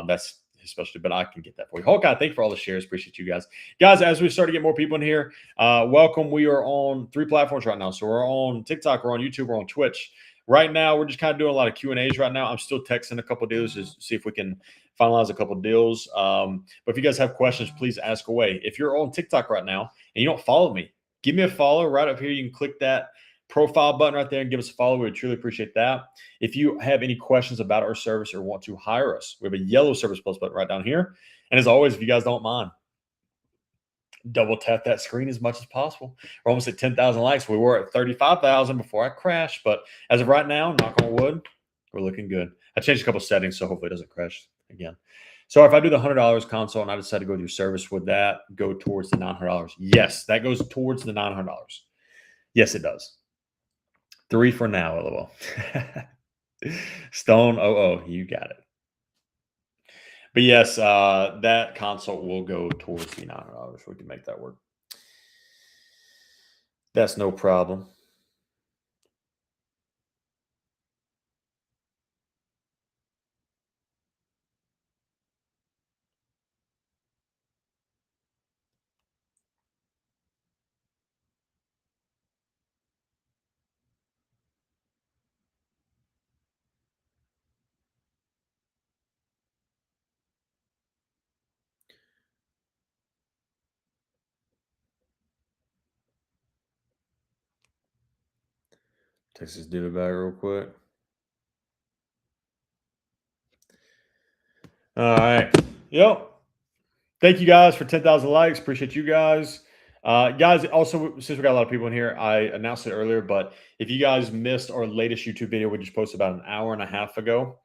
that's especially. But I can get that for you. Hawkeye, thank you for all the shares. Appreciate you guys. Guys, as we start to get more people in here, welcome. We are on 3 platforms right now, so we're on TikTok, we're on YouTube, we're on Twitch. Right now, we're just kind of doing a lot of Q&As right now. I'm still texting a couple deals to see if we can finalize a couple deals. But if you guys have questions, please ask away. If you're on TikTok right now and you don't follow me, give me a follow right up here. You can click that profile button right there and give us a follow. We would truly appreciate that. If you have any questions about our service or want to hire us, we have a yellow Service Plus button right down here. And as always, if you guys don't mind, double tap that screen as much as possible. We're almost at 10,000 likes. We were at 35,000 before I crashed, but as of right now, knock on wood, we're looking good. I changed a couple settings, so hopefully it doesn't crash again. So if I do the $100 console and I decide to go do service, would that go towards the $900? Yes, that goes towards the $900. Yes, it does. 3 for now, lol. Stone, you got it. But yes, that console will go towards the $900. We can make that work. That's no problem. Text this dude back real quick. All right. Yep. Thank you guys for 10,000 likes. Appreciate you guys. Guys, also, since we got a lot of people in here, I announced it earlier, but if you guys missed our latest YouTube video, we just posted about an hour and a half ago.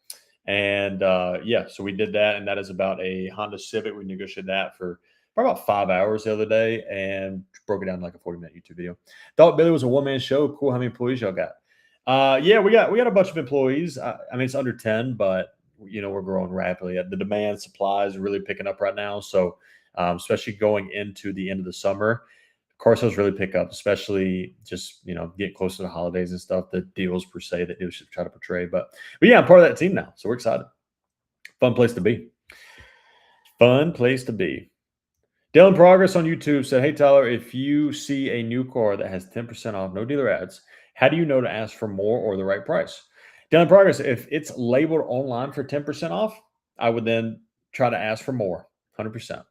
And yeah, so we did that. And that is about a Honda Civic. We negotiated that for probably about 5 hours the other day and broke it down like a 40-minute YouTube video. Thought Billy was a one-man show. Cool. How many employees y'all got? Yeah, we got a bunch of employees. I mean, it's under 10, but we're growing rapidly. The demand supply is really picking up right now. So, especially going into the end of the summer, car sales really pick up, especially just getting close to the holidays and stuff. The deals per se that dealerships try to portray, but yeah, I'm part of that team now, so we're excited. Fun place to be. Fun place to be. Dylan Progress on YouTube said, "Hey Tyler, if you see a new car that has 10% off, no dealer ads, how do you know to ask for more or the right price?" Dylan Progress, if it's labeled online for 10% off, I would then try to ask for more, 100%.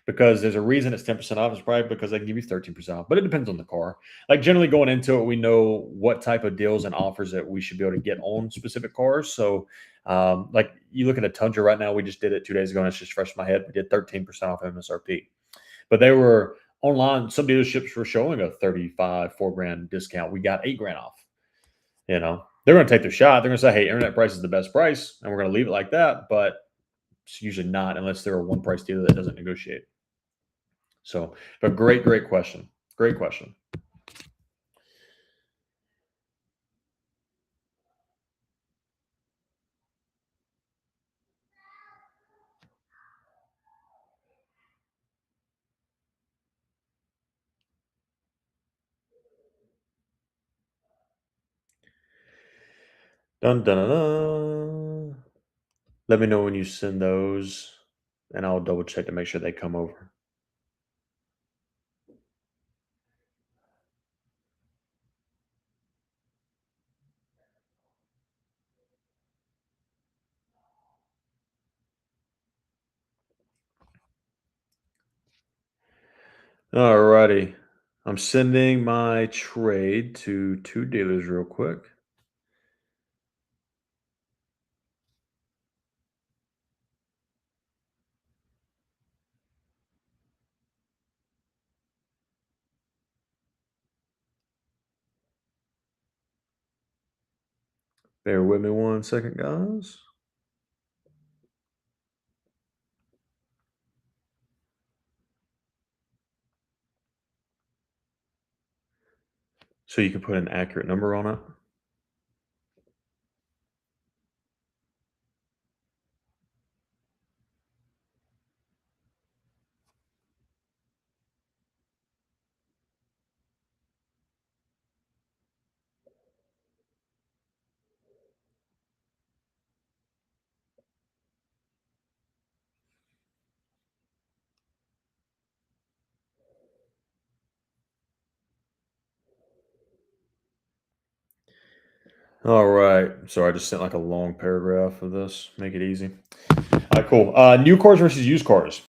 Because there's a reason it's 10% off. It's probably because they can give you 13% off, but it depends on the car. Like generally going into it, we know what type of deals and offers that we should be able to get on specific cars. So, like you look at a Tundra right now, we just did it 2 days ago and it's just fresh in my head. We did 13% off MSRP, but they were online. Some dealerships were showing a 35, $4,000 discount. We got $8,000 off. They're going to take their shot. They're going to say, "Hey, internet price is the best price," and we're going to leave it like that. But it's usually not unless they're a one price dealer that doesn't negotiate. So, but great question. Great question. Dun, dun, dun, dun. Let me know when you send those, and I'll double check to make sure they come over. Alrighty. I'm sending my trade to 2 dealers real quick. Bear with me 1 second, guys. So you can put an accurate number on it. All right. So I just sent like a long paragraph of this. Make it easy. All right, cool. New cars versus used cars.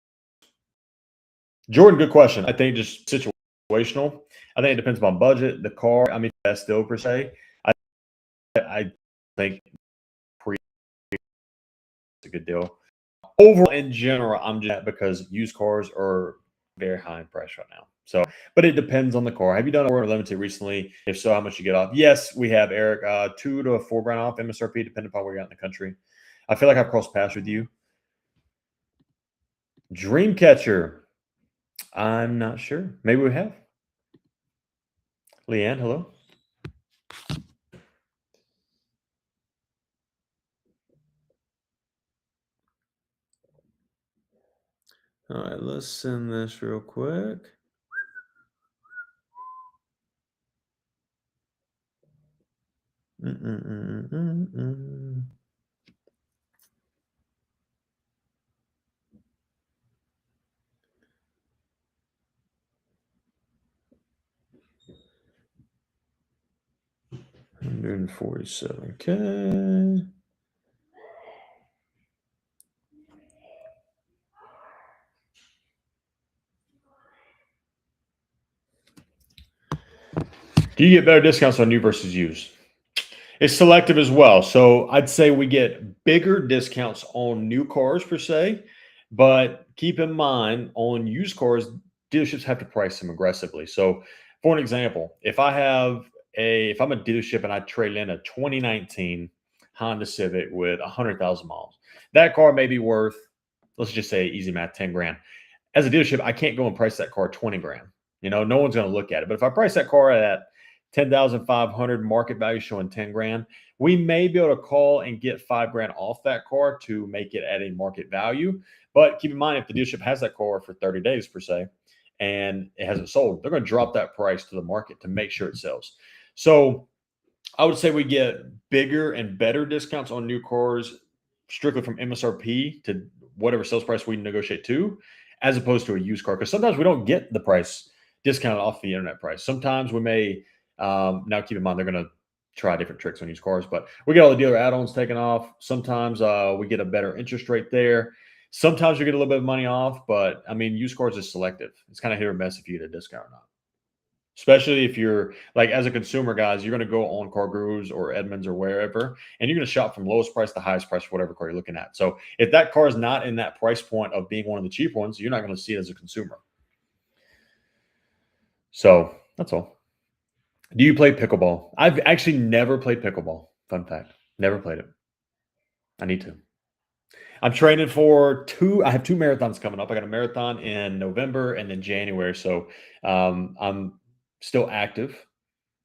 Jordan, good question. I think just situational. I think it depends on budget, the car. I mean, best deal per se. I think pre is a good deal. Overall, in general, I'm just because used cars are very high in price right now. So, but it depends on the car. Have you done a limited recently? If so, how much you get off? Yes, we have, Eric. 2 to 4 grand off MSRP, depending upon where you're at in the country. I feel like I've crossed paths with you. Dreamcatcher. I'm not sure. Maybe we have. Leanne, hello. All right, let's send this real quick. Mm-mm-mm-mm-mm. $147K. Do you get better discounts on new versus used? It's selective as well. So I'd say we get bigger discounts on new cars per se, but keep in mind on used cars, dealerships have to price them aggressively. So for an example, if I'm a dealership and I trade in a 2019 Honda Civic with 100,000 miles, that car may be worth, let's just say easy math, 10 grand. As a dealership, I can't go and price that car 20 grand. No one's going to look at it. But if I price that car at 10,500 market value showing 10 grand, we may be able to call and get 5 grand off that car to make it at a market value. But keep in mind, if the dealership has that car for 30 days per se, and it hasn't sold, they're going to drop that price to the market to make sure it sells. So I would say we get bigger and better discounts on new cars strictly from MSRP to whatever sales price we negotiate to, as opposed to a used car. Because sometimes we don't get the price discounted off the internet price. Sometimes we may, now keep in mind, they're going to try different tricks on used cars, but we get all the dealer add-ons taken off. Sometimes we get a better interest rate there. Sometimes you get a little bit of money off, but I mean, used cars is selective. It's kind of hit or miss if you get a discount or not. Especially if you're like as a consumer, guys, you're going to go on Car Gurus or Edmunds or wherever, and you're going to shop from lowest price to highest price for whatever car you're looking at. So if that car is not in that price point of being one of the cheap ones, you're not going to see it as a consumer. So that's all. Do you play pickleball? I've actually never played pickleball. Fun fact. Never played it. I need to. I'm training for I have 2 marathons coming up. I got a marathon in November and then January. So I'm still active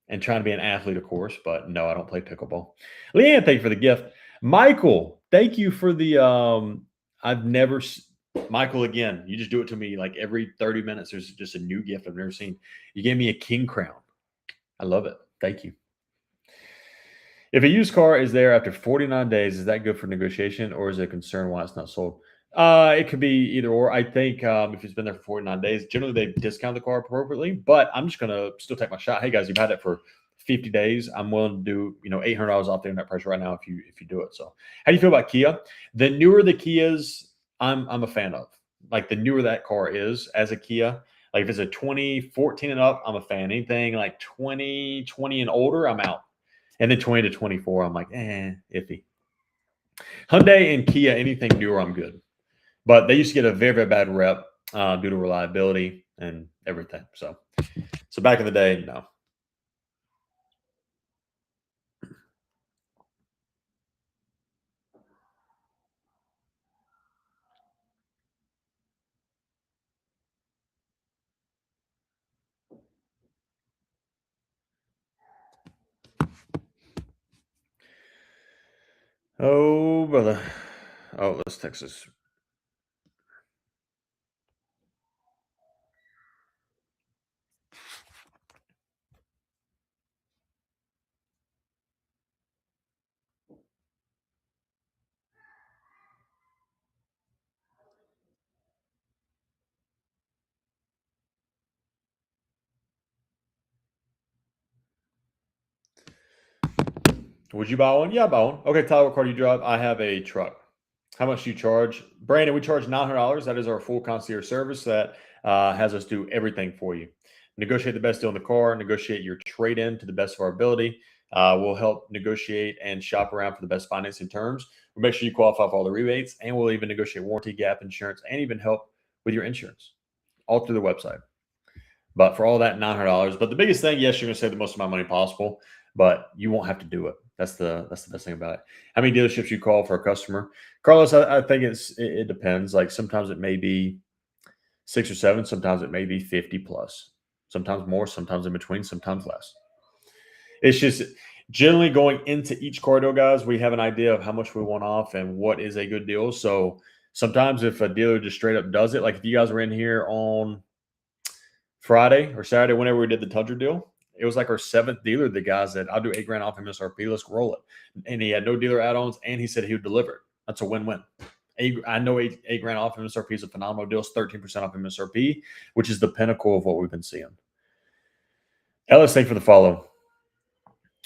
and trying to be an athlete, of course, but no, I don't play pickleball. Leanne, thank you for the gift. Michael, thank you for the I've never Michael, again, you just do it to me like every 30 minutes. There's just a new gift I've never seen. You gave me a king crown. I love it. Thank you. If a used car is there after 49 days, is that good for negotiation or is it a concern why it's not sold? It could be either or. I think if it's been there for 49 days, generally they discount the car appropriately, but I'm just going to still take my shot. Hey guys, you've had it for 50 days. I'm willing to do, $800 off the internet price right now if you do it. So how do you feel about Kia? The newer the Kias, I'm a fan of. Like the newer that car is as a Kia, like if it's a 2014 and up, I'm a fan. Anything like 2020 and older, I'm out. And then 20 to 24, I'm like, iffy. Hyundai and Kia, anything newer, I'm good. But they used to get a very, very bad rep due to reliability and everything. So back in the day, no. Oh, brother. Oh, let's text this. Would you buy one? Yeah, I buy one. Okay, Tyler, what car do you drive? I have a truck. How much do you charge? Brandon, we charge $900. That is our full concierge service that has us do everything for you. Negotiate the best deal in the car, negotiate your trade in to the best of our ability. We'll help negotiate and shop around for the best financing terms. We'll make sure you qualify for all the rebates, and we'll even negotiate warranty, gap insurance, and even help with your insurance all through the website. But for all that, $900. But the biggest thing, yes, you're going to save the most amount of money possible, but you won't have to do it. That's the best thing about it. How many dealerships you call for a customer, Carlos? I think it depends. Like sometimes it may be 6 or 7, sometimes it may be 50 plus, sometimes more, sometimes in between, sometimes less. It's just generally going into each car deal, guys. We have an idea of how much we want off and what is a good deal. So sometimes if a dealer just straight up does it, like if you guys were in here on Friday or Saturday, whenever we did the Tundra deal, it was like our 7th dealer. The guy said, I'll do $8,000 off MSRP. Let's roll it. And he had no dealer add-ons, and he said he would deliver it. That's a win-win. I know $8,000 off MSRP is a phenomenal deal. It's 13% off MSRP, which is the pinnacle of what we've been seeing. Ellis, thank you for the follow.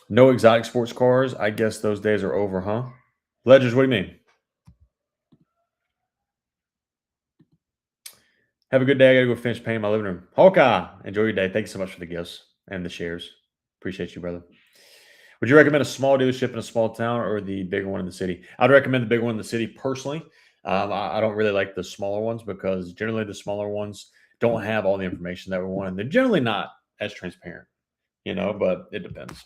No exotic sports cars. I guess those days are over, huh? Ledgers, what do you mean? Have a good day. I got to go finish painting my living room. Hawkeye, enjoy your day. Thank you so much for the gifts and the shares. Appreciate you, brother. Would you recommend a small dealership in a small town or the bigger one in the city? I'd recommend the bigger one in the city personally. I don't really like the smaller ones because generally the smaller ones don't have all the information that we want, and they're generally not as transparent, but it depends.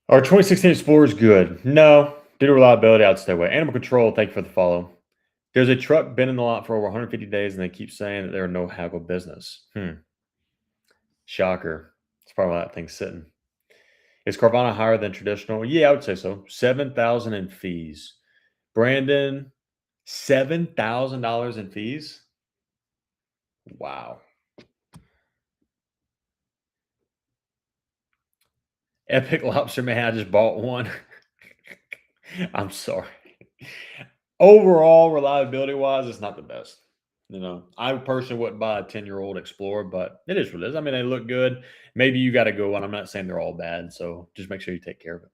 Our 2016 Explorer is good. No, due to reliability, I'd stay away. Animal Control, thank you for the follow. There's a truck been in the lot for over 150 days, and they keep saying that there are no haggle business. Shocker. It's probably why that thing's sitting. Is Carvana higher than traditional? Yeah, I would say so. $7,000 in fees. Brandon, $7,000 in fees? Wow. Epic Lobster, man, I just bought one. I'm sorry. Overall, reliability-wise, it's not the best. I personally wouldn't buy a 10-year-old Explorer, but it is what it is. I mean, they look good. Maybe you got to go on. I'm not saying they're all bad, so just make sure you take care of it.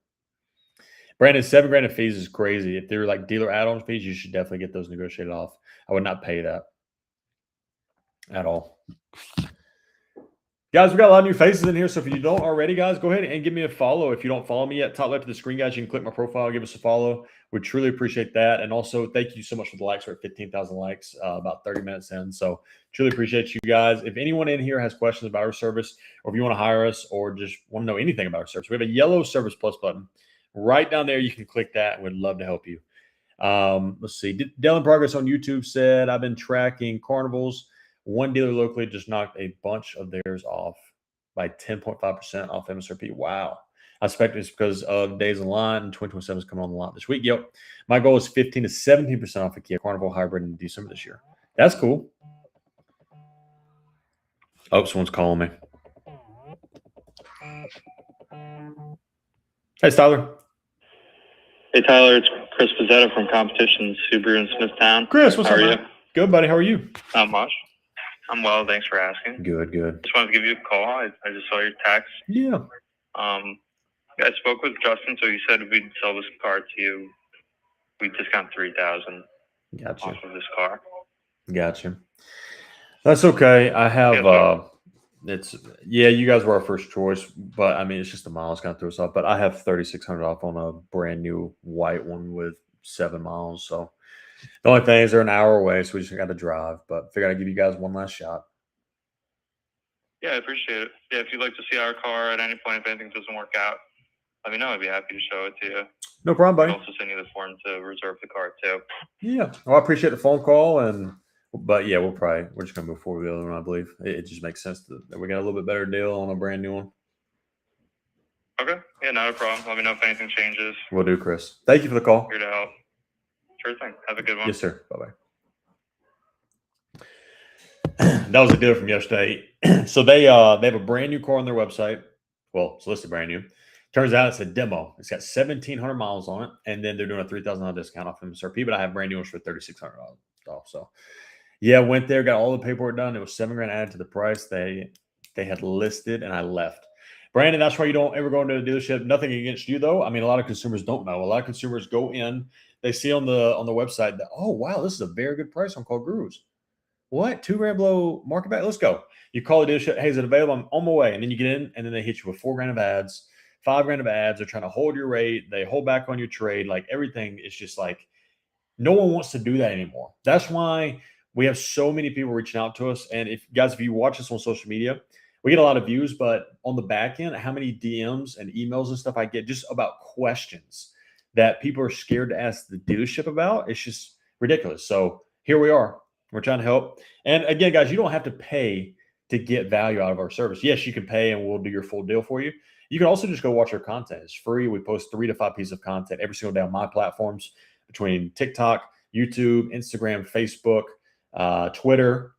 Brandon, $7,000 in fees is crazy. If they're like dealer add-on fees, you should definitely get those negotiated off. I would not pay that at all. Guys, we got a lot of new faces in here, so if you don't already, guys, go ahead and give me a follow. If you don't follow me yet, top left of the screen, guys, you can click my profile, give us a follow. We truly appreciate that. And also, thank you so much for the likes. We're at 15,000 likes about 30 minutes in. So truly appreciate you guys. If anyone in here has questions about our service, or if you want to hire us or just want to know anything about our service, we have a yellow Service Plus button. Right down there, you can click that, and we'd love to help you. Let's see. Dell in Progress on YouTube said, I've been tracking carnivals. One dealer locally just knocked a bunch of theirs off by 10.5% off MSRP. Wow. I suspect it's because of days in line, and 2027 is coming on the lot this week. Yep. My goal is 15 to 17% off a Kia Carnival Hybrid in December this year. That's cool. Oh, someone's calling me. Hey, Tyler. Hey, Tyler. It's Chris Pizzetta from Competition Subaru in Smithtown. Chris, what's up, man? You? Good, buddy. How are you? Not much. I'm well. Thanks for asking. Good. Just wanted to give you a call. I just saw your text. Yeah. I spoke with Justin, so he said we'd sell this car to you. We'd discount $3,000 Gotcha. off of this car. Gotcha. That's okay. I have you guys were our first choice, but I mean it's just the miles kind of threw us off. But I have $3,600 off on a brand new white one with 7 miles. So the only thing is they're an hour away, so we just got to drive. But figured I'd give you guys one last shot. Yeah, I appreciate it. Yeah, if you'd like to see our car at any point, if anything doesn't work out, let me know. I'd be happy to show it to you. No problem, buddy. I'd also send you the form to reserve the car too. Yeah. Well, I appreciate the phone call, but yeah, we're just gonna move forward with the other one. I believe it just makes sense that we got a little bit better deal on a brand new one. Okay. Yeah, not a problem. Let me know if anything changes. Will do, Chris. Thank you for the call. Here to help. Sure thing. Have a good one. Yes, sir. Bye bye. That was a deal from yesterday. So they have a brand new car on their website. Well, it's listed brand new. Turns out it's a demo. It's got 1,700 miles on it, and then they're doing a $3,000 discount off MSRP. But I have brand new ones for $3,600 off. So yeah, went there, got all the paperwork done. It was $7,000 added to the price they had listed, and I left. Brandon, that's why you don't ever go into a dealership. Nothing against you though. I mean, a lot of consumers don't know. A lot of consumers go in, they see on the website that, oh wow, this is a very good price on Call Gurus. What? $2,000 below market value? Let's go. You call the dealership, hey, is it available? I'm on my way. And then you get in, and then they hit you with $4,000 of ads, $5,000 of ads. They're trying to hold your rate. They hold back on your trade. Like everything is just like, no one wants to do that anymore. That's why we have so many people reaching out to us. And if you watch us on social media, we get a lot of views, but on the back end, how many DMs and emails and stuff I get just about questions that people are scared to ask the dealership about, it's just ridiculous. So here we are. We're trying to help. And again, guys, you don't have to pay to get value out of our service. Yes, you can pay and we'll do your full deal for you. You can also just go watch our content. It's free. We post 3 to 5 pieces of content every single day on my platforms between TikTok, YouTube, Instagram, Facebook, Twitter,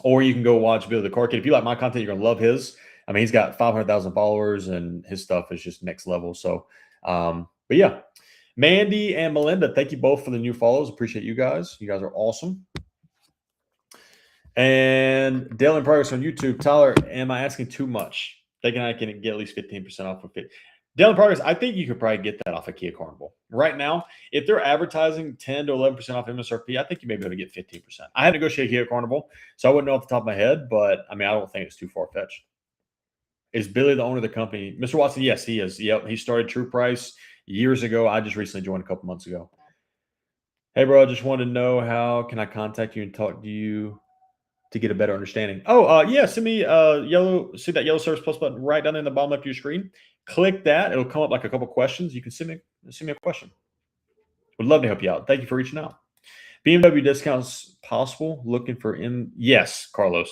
or you can go watch Bill the Car Kid. If you like my content, you're going to love his. I mean, he's got 500,000 followers and his stuff is just next level. So, but yeah, Mandy and Melinda, thank you both for the new follows. Appreciate you guys. You guys are awesome. And Dale in Progress on YouTube. Tyler, am I asking too much? Thinking I can get at least 15% off of it. Dale in Progress, I think you could probably get that off of Kia Carnival. Right now, if they're advertising 10 to 11% off MSRP, I think you may be able to get 15%. I had negotiated Kia Carnival, so I wouldn't know off the top of my head, but I mean, I don't think it's too far-fetched. Is Billy the owner of the company? Mr. Watson, yes, he is. Yep, he started True Price years ago. I just recently joined a couple months ago. Hey, bro, I just wanted to know how can I contact you and talk to you to get a better understanding. Yeah, send me see that yellow Service Plus button right down in the bottom left of your screen. Click that. It'll come up like a couple questions. You can send me a question. Would love to help you out. Thank you for reaching out. BMW discounts possible. Looking for yes, Carlos.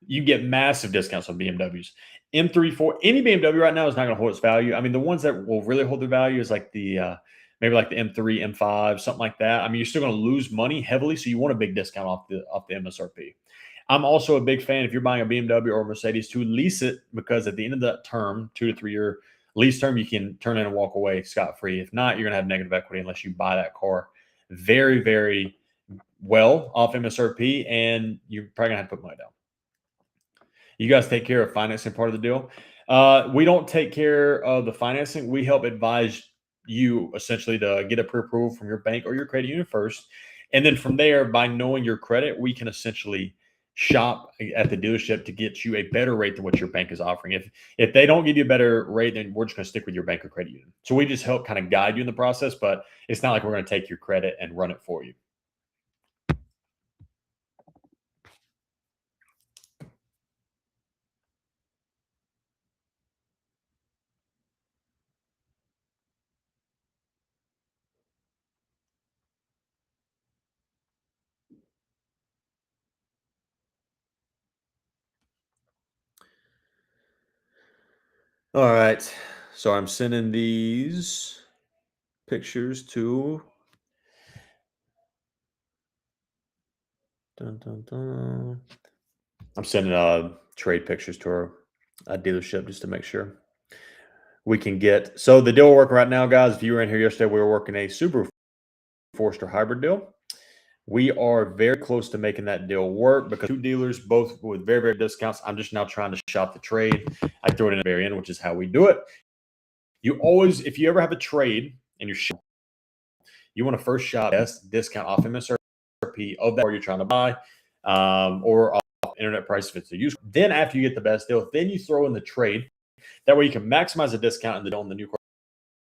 You get massive discounts on BMWs. M3, any BMW right now is not going to hold its value. I mean, the ones that will really hold their value is like the maybe like the M3, M5, something like that. I mean, you're still going to lose money heavily, so you want a big discount off the MSRP. I'm also a big fan if you're buying a BMW or a Mercedes to lease it, because at the end of that term, 2 to 3 year lease term, you can turn in and walk away scot-free. If not, you're going to have negative equity unless you buy that car very, very well off MSRP, and you're probably going to have to put money down. You guys take care of financing part of the deal. We don't take care of the financing. We help advise you essentially to get a pre-approval from your bank or your credit union first. And then from there, by knowing your credit, we can essentially shop at the dealership to get you a better rate than what your bank is offering. If they don't give you a better rate, then we're just going to stick with your bank or credit union. So we just help kind of guide you in the process, but it's not like we're going to take your credit and run it for you. All right, so I'm sending these pictures to I'm sending trade pictures to our dealership just to make sure we can get. So the deal we're working right now, guys, if you were in here yesterday, we were working a Subaru Forester hybrid deal. We are very close to making that deal work because 2 dealers, both with very, very discounts. I'm just now trying to shop the trade. I throw it in the very end, which is how we do it. You always, if you ever have a trade and you're shopping, you want to first shop best discount off MSRP of that car you're trying to buy, or off internet price if it's a used. Then after you get the best deal, then you throw in the trade. That way you can maximize the discount on the new car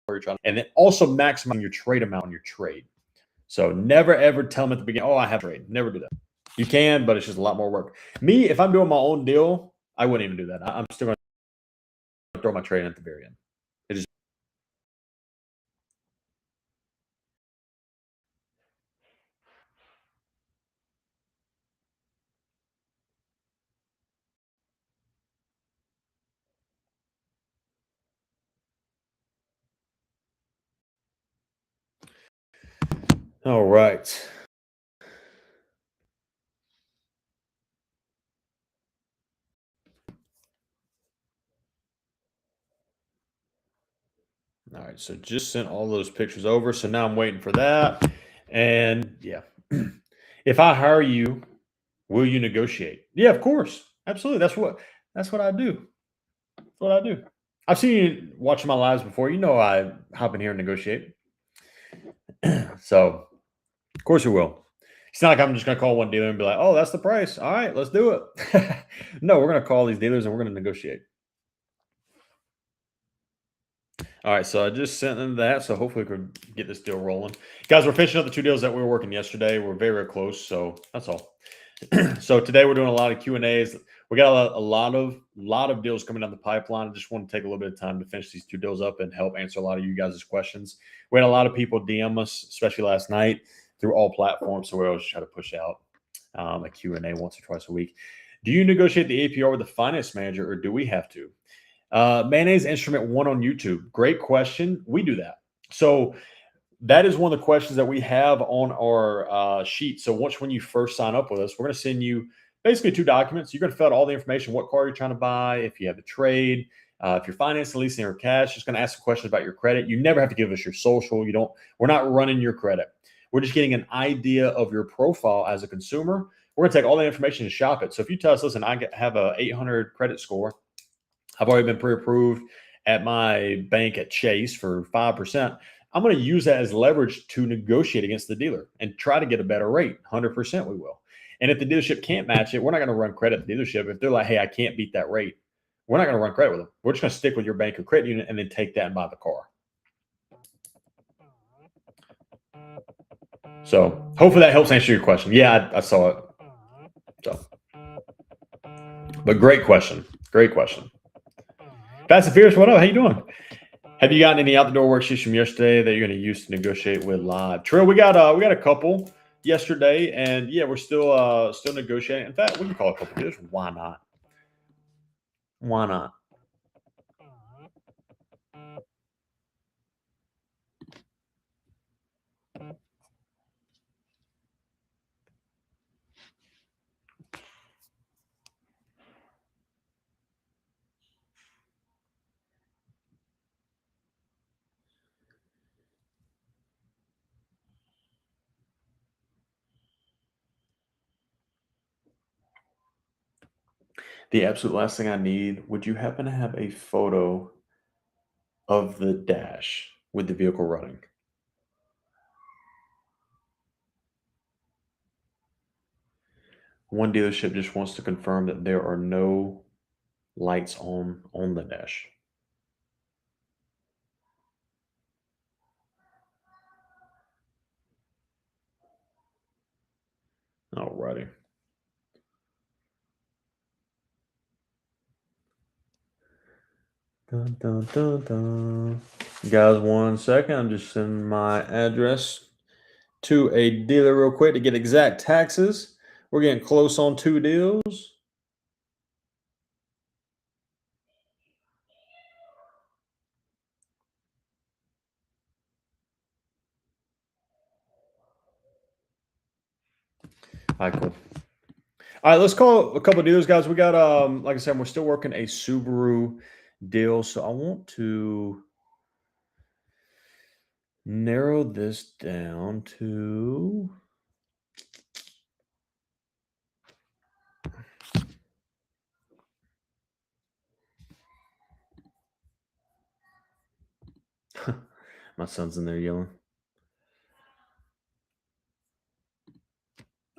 you're trying to, and then also maximize your trade amount on your trade. So never ever tell them at the beginning, oh, I have a trade. Never do that. You can, but it's just a lot more work. Me, if I'm doing my own deal, I wouldn't even do that. I'm still going to throw my trade in at the very end. All right. All right, so just sent all those pictures over. So now I'm waiting for that. And yeah, if I hire you, will you negotiate? Yeah, of course. Absolutely. That's what I do. That's what I do. I've seen you watching my lives before. You know I hop in here and negotiate. So of course we will. It's not like I'm just gonna call one dealer and be like, oh, that's the price. All right, let's do it. No, we're gonna call these dealers and we're gonna negotiate. All right, so I just sent them that, so hopefully we can get this deal rolling. Guys, we're finishing up the 2 deals that we were working yesterday. We're very, very close, so that's all. So today we're doing a lot of Q&As. We got a lot of deals coming down the pipeline. I just want to take a little bit of time to finish these 2 deals up and help answer a lot of you guys' questions. We had a lot of people DM us, especially last night, through all platforms, so we always try to push out a Q&A once or twice a week. Do you negotiate the APR with the finance manager, or do we have to? Mayonnaise Instrument 1 on YouTube. Great question. We do that. So that is one of the questions that we have on our sheet. So when you first sign up with us, we're going to send you basically 2 documents. You're going to fill out all the information, what car you're trying to buy, if you have a trade, if you're financing, leasing, or cash. Just going to ask some questions about your credit. You never have to give us your social. We're not running your credit. We're just getting an idea of your profile as a consumer. We're going to take all the information and shop it. So if you tell us, listen, I have a 800 credit score, I've already been pre-approved at my bank at Chase for 5%. I'm going to use that as leverage to negotiate against the dealer and try to get a better rate. 100% we will. And if the dealership can't match it, we're not going to run credit at the dealership. If they're like, hey, I can't beat that rate, we're not going to run credit with them. We're just going to stick with your bank or credit union and then take that and buy the car. So hopefully that helps answer your question. Yeah, I saw it. So, but great question. Great question. Fast and Fierce, what up? How you doing? Have you gotten any out the door worksheets from yesterday that you're going to use to negotiate with live? Trill, we got a couple yesterday, and yeah, we're still negotiating. In fact, we can call a couple dealers. Why not? Why not? The absolute last thing I need, would you happen to have a photo of the dash with the vehicle running? One dealership just wants to confirm that there are no lights on the dash. Alrighty. Dun, dun, dun, dun. Guys, 1 second. I'm just sending my address to a dealer real quick to get exact taxes. We're getting close on 2 deals. All right, cool. All right, let's call a couple of dealers, guys. We got, like I said, we're still working a Subaru deal. So I want to narrow this down to my son's in there yelling.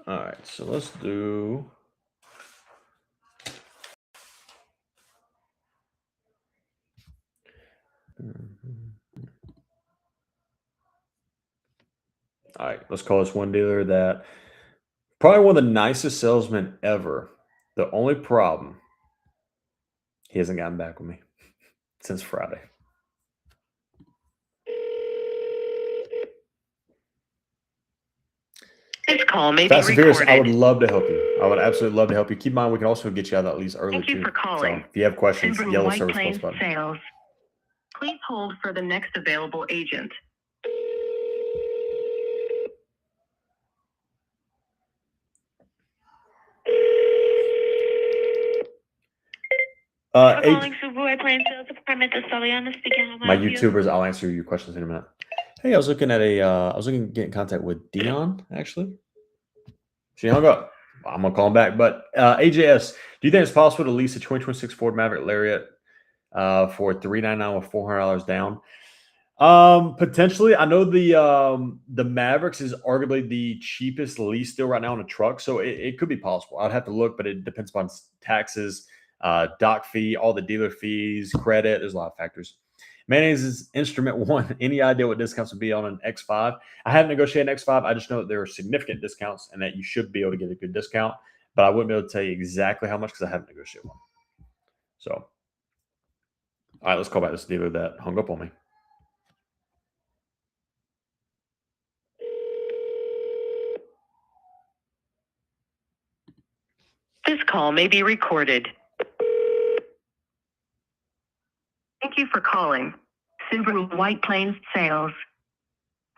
All right, so let's do all right, let's call this one dealer that probably one of the nicest salesmen ever. The only problem, he hasn't gotten back with me since Friday. This call may Fast be and Furious, recorded. I would love to help you. I would absolutely love to help you. Keep in mind, we can also get you out at least early Thank you too. for calling. So if you have questions, Subaru yellow White service plus Plains button. Sales. Please hold for the next available agent. Calling Subaru Airplane Sales Department. This is Eliana speaking. How may I my help you? YouTubers, I'll answer your questions in a minute. Hey, I was looking to get in contact with Dion, actually. She hung up. I'm gonna call him back. But AJS, do you think it's possible to lease a 2026 Ford Maverick Lariat for $399 with $400 down? Potentially. I know the Mavericks is arguably the cheapest lease deal right now on a truck, so it could be possible. I'd have to look, but it depends upon taxes, dock fee, all the dealer fees, credit. There's a lot of factors. Mayonnaise is instrument one. Any idea what discounts would be on an X5? I haven't negotiated an X5. I just know that there are significant discounts and that you should be able to get a good discount, but I wouldn't be able to tell you exactly how much because I haven't negotiated one. So, all right, let's call back this dealer that hung up on me. This call may be recorded. Thank you for calling Subaru White Plains Sales.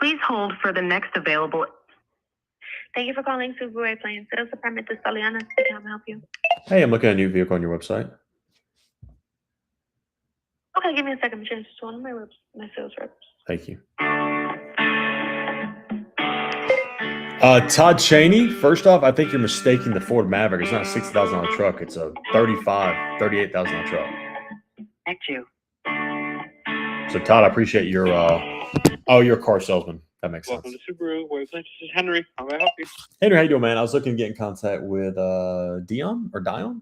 Please hold for the next available. Thank you for calling Subaru Airplane Sales Department. This is Eliana speaking. How may I help you? Hey, I'm looking at a new vehicle on your website. Okay, give me a second. I'm changing to one of my sales reps. Thank you. Todd Cheney, first off, I think you're mistaking the Ford Maverick. It's not a $60,000 truck. It's a $38,000 truck. Thank you. So, Todd, I appreciate your you're a car salesman. That makes Welcome sense. to Subaru. This is Henry. How may I help you? Henry, how you doing, man? I was looking to get in contact with Dion or Dion.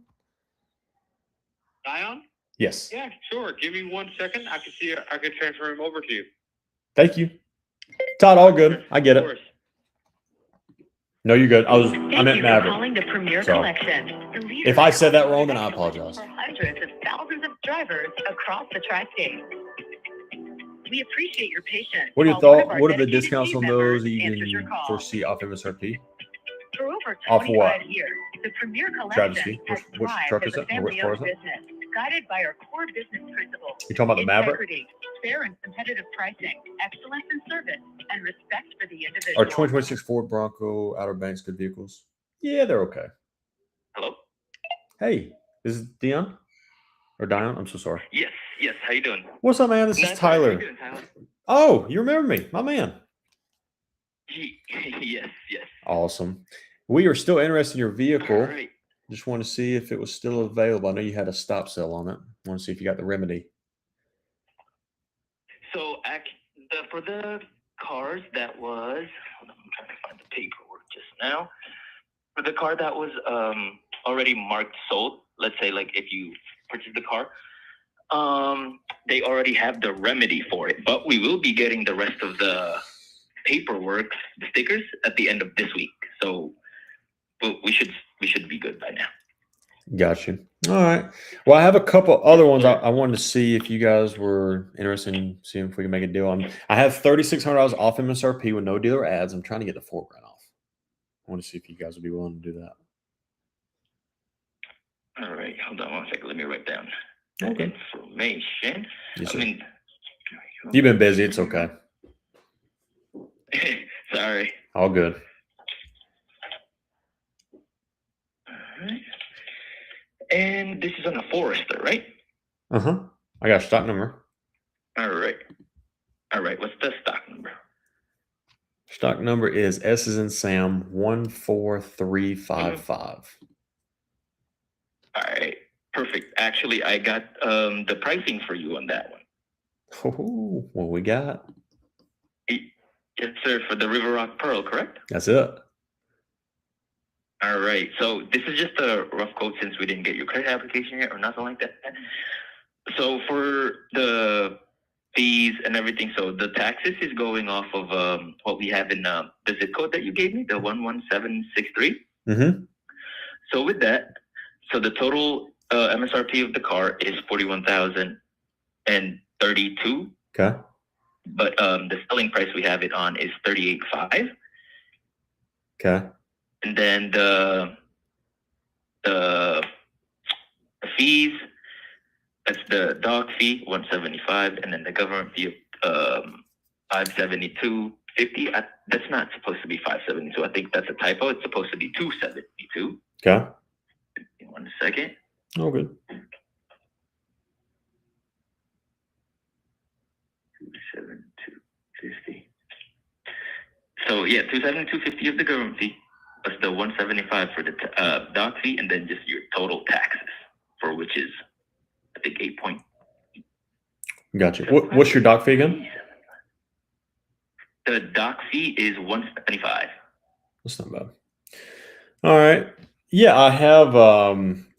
Dion? Yes. Yeah, sure. Give me 1 second. I can see. I can transfer him over to you. Thank you. Todd, all good. I get Of it. course. No, you're good. I Thank meant you for Maverick. calling the Premier So, Collection. The leader if I said that wrong, then I for apologize. hundreds of thousands of drivers across the tri-state. We appreciate your patience. What are your while one of thoughts? our What are the dedicated discounts team on members those that you answers your can call. foresee off MSRP? For over Off of what? 25 years, the Premier Travis Collection Which has truck thrived is as a it? Or which car family-owned is it? business, guided by our core business principles. You talking about the Maverick? Integrity, fair and competitive pricing, excellence in service, and respect for the individual. Are 2026 Ford Bronco Outer Banks good vehicles? Yeah, they're okay. Hello. Hey, is it Dion? Or Dion? I'm so sorry. Yes. How you doing? What's up, man? This is Tyler. Oh, you remember me, my man. Yes. Awesome. We are still interested in your vehicle. All right. Just want to see if it was still available. I know you had a stop sale on it. Want to see if you got the remedy. So, for the cars that was, hold on, I'm trying to find the paperwork just now. For the car that was already marked sold, let's say like if you purchase the car, they already have the remedy for it. But we will be getting the rest of the paperwork, the stickers, at the end of this week. So we should be good by now. Gotcha. All right. Well, I have a couple other ones. I wanted to see if you guys were interested in seeing if we can make a deal on. I have $3,600 off MSRP with no dealer ads. I'm trying to get the Ford right off. I want to see if you guys would be willing to do that. All right, hold on 1 second. Let me write down Okay. information. Yes, I mean, you've been busy. It's okay. sorry. All good. All right. And this is on a Forester, right? I got a stock number. All right. What's the stock number? Stock number is S as in Sam 14355. All right. Perfect. Actually, I got the pricing for you on that one. Oh, what we got? Yes, sir. For the River Rock Pearl, correct? That's it. All right. So this is just a rough quote since we didn't get your credit application yet or nothing like that. So for the fees and everything, so the taxes is going off of what we have in the zip code that you gave me, the 11763. Mm-hmm. So with that, so the total MSRP of the car is $41,032. Okay. But the selling price we have it on is $38,500. Okay. And then the fees, that's the dock fee, $175, and then the government fee of $572.50. That's not supposed to be $572. I think that's a typo. It's supposed to be $272. Okay. 1 second. Oh, good. So yeah, 270, 250 of the government fee, plus the 175 for the dock fee, and then just your total taxes, for which is I think 8 point. Gotcha. What's your dock fee again? The dock fee is 175. That's not bad. All right. Yeah, I have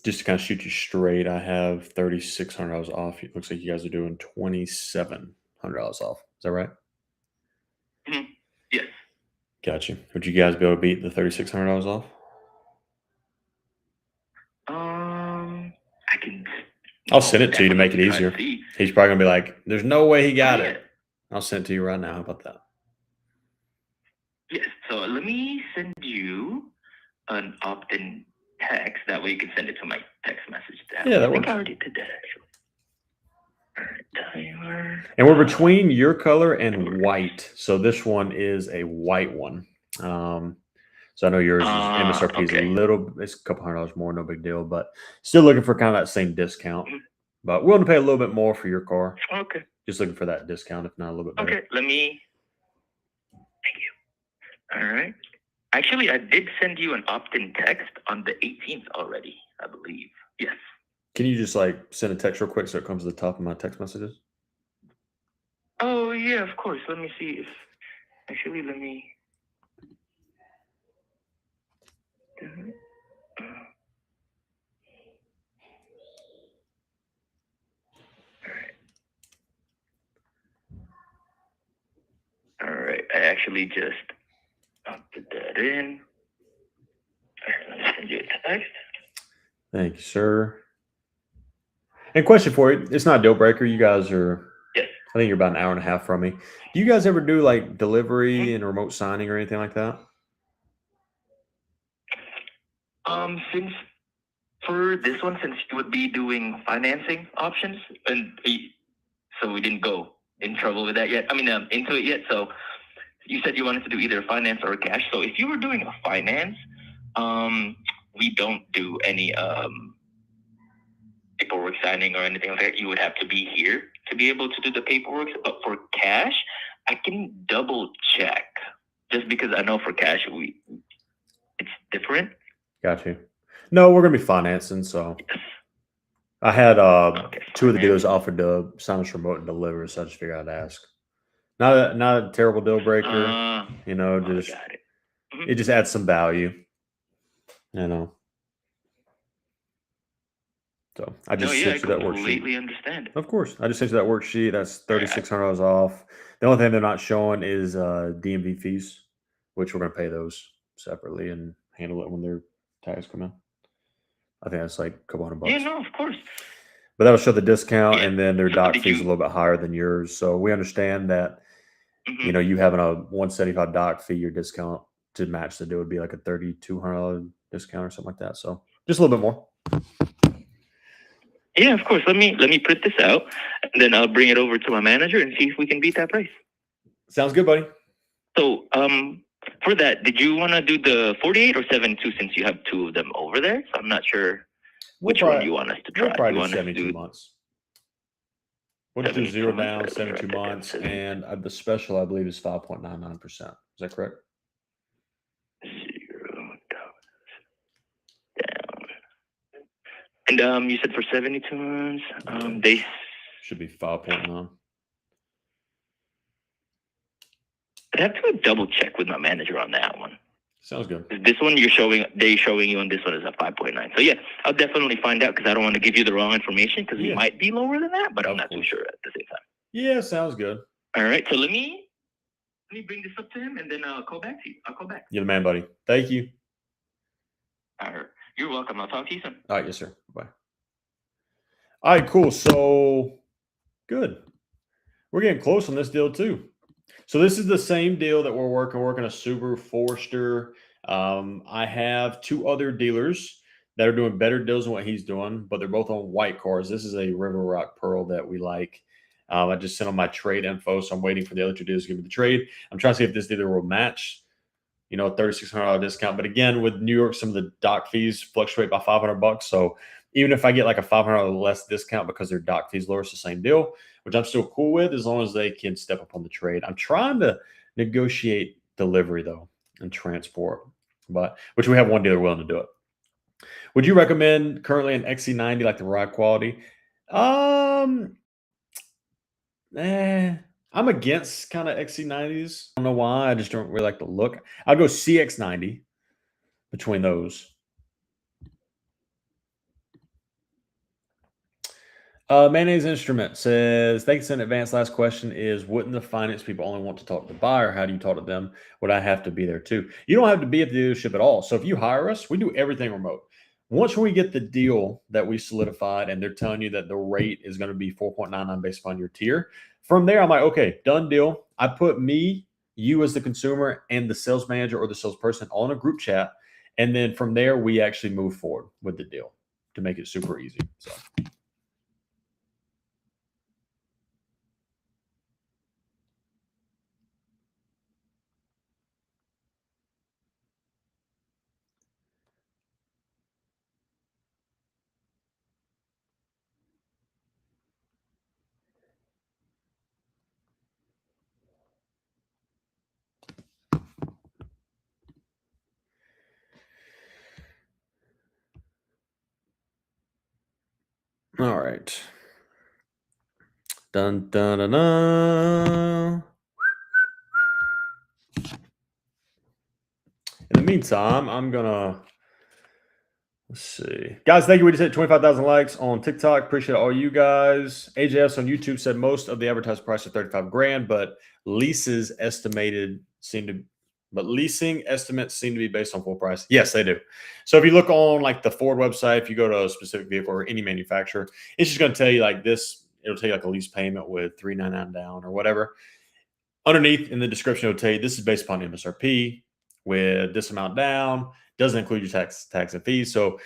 just to kind of shoot you straight, I have $3,600 off. It looks like you guys are doing $2,700 off. Is that right? Mm-hmm. Yes. Gotcha. Would you guys be able to beat the $3,600 off? I can. I'll send it to you to make it easier. See. He's probably gonna be like, "There's no way he got yeah. it." I'll send it to you right now. How about that? Yes. So let me send you an opt-in text. That way you can send it to my text message. Yeah, that I think works. I already did that actually. All right, timer. And we're between your color and white. So this one is a white one. So I know yours is MSRP is a okay. little, it's a couple $100 more, no big deal, but still looking for kind of that same discount. Mhm. But willing to pay a little bit more for your car. Okay. Just looking for that discount, if not a little bit better. Okay. Let me. Thank you. All right. Actually, I did send you an opt-in text on the 18th already, I believe. Yes. Can you just like send a text real quick so it comes to the top of my text messages? Oh yeah, of course. Let me see if. Actually, let me. All right. I actually just put that in. All right, let me send you a text. Thank you, sir. And question for you, it's not a deal breaker. You guys are, Yes. I think you're about an hour and a half from me. Do you guys ever do like delivery and remote signing or anything like that? Since for this one, since you would be doing financing options, and so we didn't go in trouble with that yet. I mean, into it yet. So you said you wanted to do either finance or cash. So if you were doing a finance, we don't do any paperwork signing or anything like that. You would have to be here to be able to do the paperwork. But for cash, I can double check just because I know for cash it's different. Got you. No, we're gonna be financing. So Yes. I had Okay, two of the finance. dealers offered to sign us remote and deliver, so I just figured I'd ask. Not a terrible deal breaker, you know. I Just got it. it just adds some value, you know. So I just I sent you that completely worksheet. understand. Of course, I just sent you that worksheet. That's $3,600 off. The only thing they're not showing is DMV fees, which we're gonna pay those separately and handle it when their tags come in. I think that's like a couple $100. Yeah, no, of course. But that'll show the discount, Yeah. and then their So dock did fees a you- little bit higher than yours. So we understand that, Mhm. you know, you having a 175 dock fee, your discount to match the deal would be like a $3,200 discount or something like that. So just a little bit more. Yeah, of course. Let me print this out, and then I'll bring it over to my manager and see if we can beat that price. Sounds good, buddy. So, for that, did you want to do the 48 or 72 since you have two of them over there? So I'm not sure which one you want us to try. We'll probably You do want us to 72 do months. We'll just do 72 zero months? down, Let me 72 write down months, 72. and the special I believe is 5.99%. Is that correct? 0 down. And you said for 72 months, they Should be 5.9. I'd have to double check with my manager on that one. Sounds good. This one they're showing you on this one is a 5.9. So yeah, I'll definitely find out because I don't want to give you the wrong information because Yeah. it might be lower than that, but I'm Of not too course. sure at the same time. Yeah, sounds good. All right, so let me bring this up to him and then I'll call back to you. I'll call back. You're the man, buddy. Thank you. All right, you're welcome. I'll talk to you soon. All right, yes, sir. Bye. All right, cool. So good. We're getting close on this deal too. So this is the same deal that we're working a Subaru Forester. I have two other dealers that are doing better deals than what he's doing, but they're both on white cars. This is a River Rock Pearl that we like. I just sent them my trade info, so I'm waiting for the other two dealers to give me the trade. I'm trying to see if this dealer will match, you know, a $3,600 discount. But again, with New York, some of the dock fees fluctuate by $500. So even if I get like a $500 less discount because their dock fees lower, it's the same deal, which I'm still cool with as long as they can step up on the trade. I'm trying to negotiate delivery though and transport, but which we have one dealer willing to do it. Would you recommend currently an XC90 like the ride quality? I'm against kind of XC90s. I don't know why. I just don't really like the look. I'll go CX90 between those. Mayonnaise Instrument says, thanks in advance. Last question is, wouldn't the finance people only want to talk to the buyer? How do you talk to them? Would I have to be there too? You don't have to be at the dealership at all. So if you hire us, we do everything remote. Once we get the deal that we solidified and they're telling you that the rate is going to be 4.99 based upon your tier, from there, I'm like, okay, done deal. I put me, you as the consumer, and the sales manager or the salesperson on a group chat. And then from there, we actually move forward with the deal to make it super easy. So. All right. Dun, dun, dun, dun. In the meantime, I'm gonna let's see, guys. Thank you. We just hit 25,000 likes on TikTok. Appreciate all you guys. AJS on YouTube said most of the advertised price is 35 grand, but leasing estimates seem to be based on full price. Yes, they do. So if you look on like the Ford website, if you go to a specific vehicle or any manufacturer, it's just going to tell you like this. It'll tell you like a lease payment with $399 down or whatever. Underneath in the description, it'll tell you this is based upon MSRP with this amount down. Doesn't include your tax and fees. So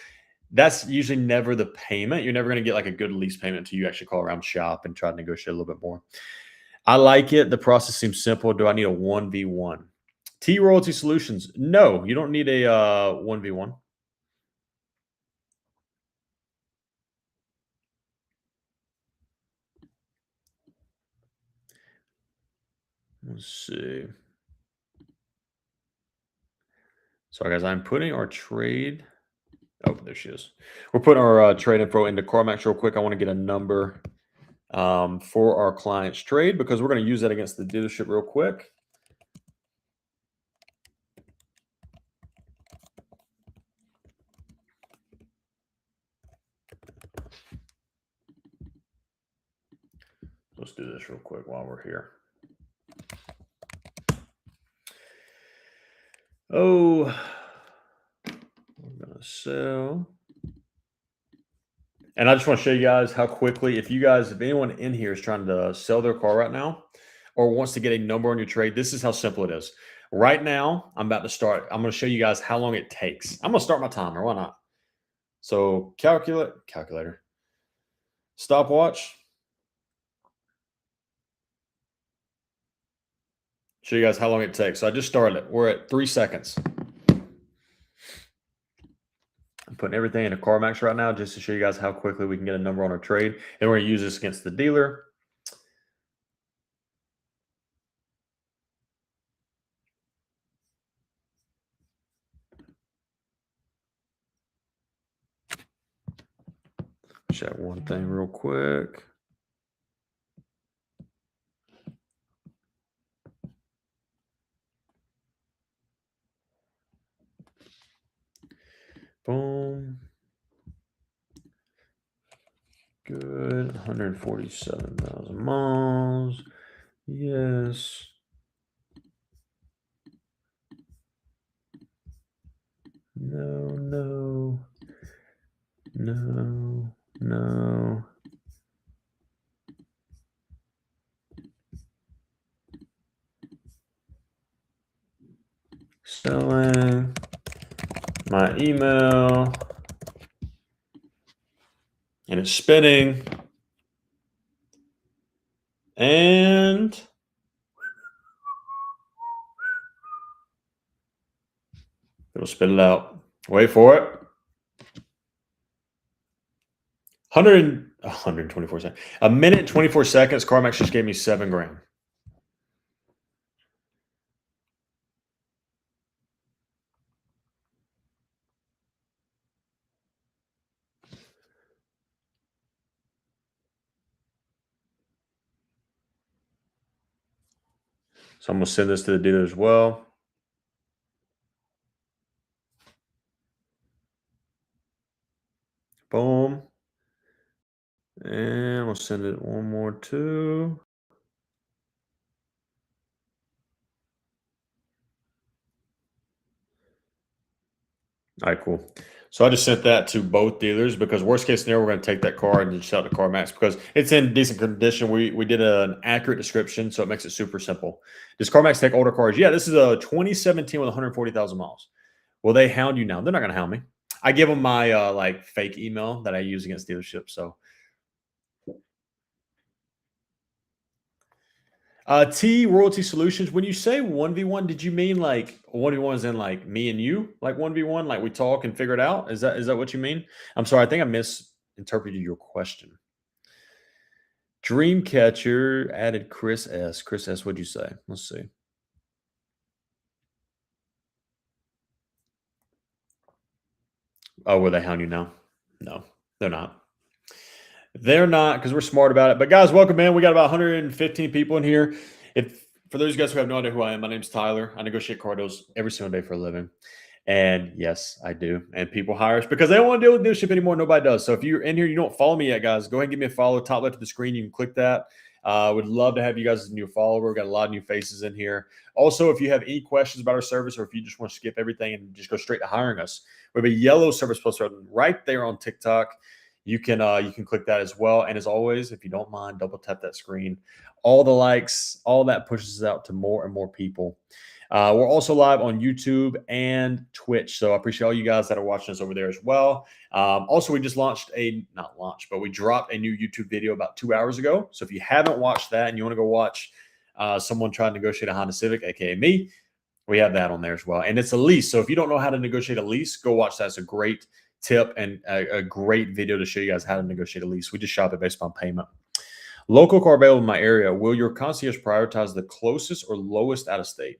that's usually never the payment. You're never going to get like a good lease payment until you actually call around shop and try to negotiate a little bit more. I like it. The process seems simple. Do I need a 1v1? T Royalty Solutions. No, you don't need a 1v1. Let's see. Sorry, guys. I'm putting our trade. Oh, there she is. We're putting our trade info into CarMax real quick. I want to get a number for our client's trade because we're going to use that against the dealership real quick. Let's do this real quick while we're here. Oh, we're going to sell. And I just want to show you guys how quickly, if anyone in here is trying to sell their car right now or wants to get a number on your trade, this is how simple it is. Right now, I'm about to start. I'm going to show you guys how long it takes. I'm going to start my timer. Why not? So calculator, stopwatch. Show you guys how long it takes. So I just started it. We're at 3 seconds. I'm putting everything into CarMax right now just to show you guys how quickly we can get a number on our trade. And we're going to use this against the dealer. Check one thing real quick. Boom. Good. 147,000 miles. Yes. No. Selling my email. And it's spinning. And it'll spit it out. Wait for it. 124 seconds. A minute, 24 seconds. CarMax just gave me $7 grand. So I'm going to send this to the dealer as well. Boom. And we'll send it one more too. All right, cool. So I just sent that to both dealers because worst case scenario, we're going to take that car and just sell it to CarMax because it's in decent condition. We did an accurate description, so it makes it super simple. Does CarMax take older cars? Yeah, this is a 2017 with 140,000 miles. Will they hound you now? They're not going to hound me. I give them my like fake email that I use against dealerships. So T Royalty Solutions. When you say 1v1, did you mean like 1v1 is in like me and you, like 1v1, like we talk and figure it out? Is that what you mean? I'm sorry, I think I misinterpreted your question. Dreamcatcher added Chris S. Chris S, what'd you say? Let's see. Oh, will they hound you now? No, they're not. They're not because we're smart about it. But guys, welcome in. We got about 115 people in here. For those guys who have no idea who I am, my name's Tyler. I negotiate car deals every single day for a living. And yes, I do. And people hire us because they don't want to deal with dealership anymore. Nobody does. So if you're in here, you don't follow me yet, guys, go ahead and give me a follow. Top left of the screen, you can click that. Would love to have you guys as a new follower. We've got a lot of new faces in here. Also, if you have any questions about our service or if you just want to skip everything and just go straight to hiring us, we have a yellow service plus button right there on TikTok. You can click that as well. And as always, if you don't mind, double tap that screen. All the likes, all that pushes us out to more and more people. We're also live on YouTube and Twitch. So I appreciate all you guys that are watching us over there as well. Also, we just we dropped a new YouTube video about 2 hours ago. So if you haven't watched that and you want to go watch someone try to negotiate a Honda Civic, aka me, we have that on there as well. And it's a lease. So if you don't know how to negotiate a lease, go watch that. It's a great tip and a great video to show you guys how to negotiate a lease. We just shop it based on payment. Local car available in my area. Will your concierge prioritize the closest or lowest out of state?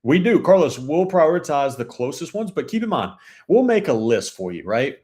We do, Carlos. We'll prioritize the closest ones, but keep in mind, we'll make a list for you, right?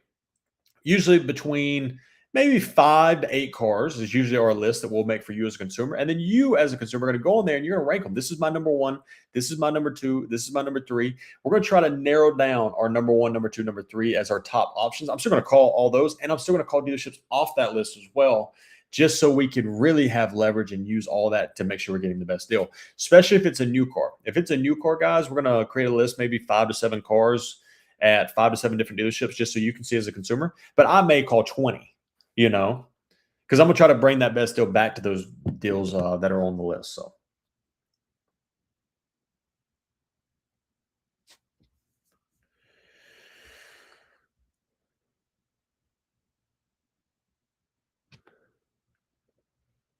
Usually between maybe 5 to 8 cars is usually our list that we'll make for you as a consumer. And then you as a consumer are going to go in there and you're going to rank them. This is my number 1. This is my number 2. This is my number 3. We're going to try to narrow down our number 1, number 2, number 3 as our top options. I'm still going to call all those, and I'm still going to call dealerships off that list as well, just so we can really have leverage and use all that to make sure we're getting the best deal, especially if it's a new car. If it's a new car, guys, we're going to create a list, maybe 5 to 7 cars at 5 to 7 different dealerships, just so you can see as a consumer. But I may call 20, because I'm going to try to bring that best deal back to those deals that are on the list. So.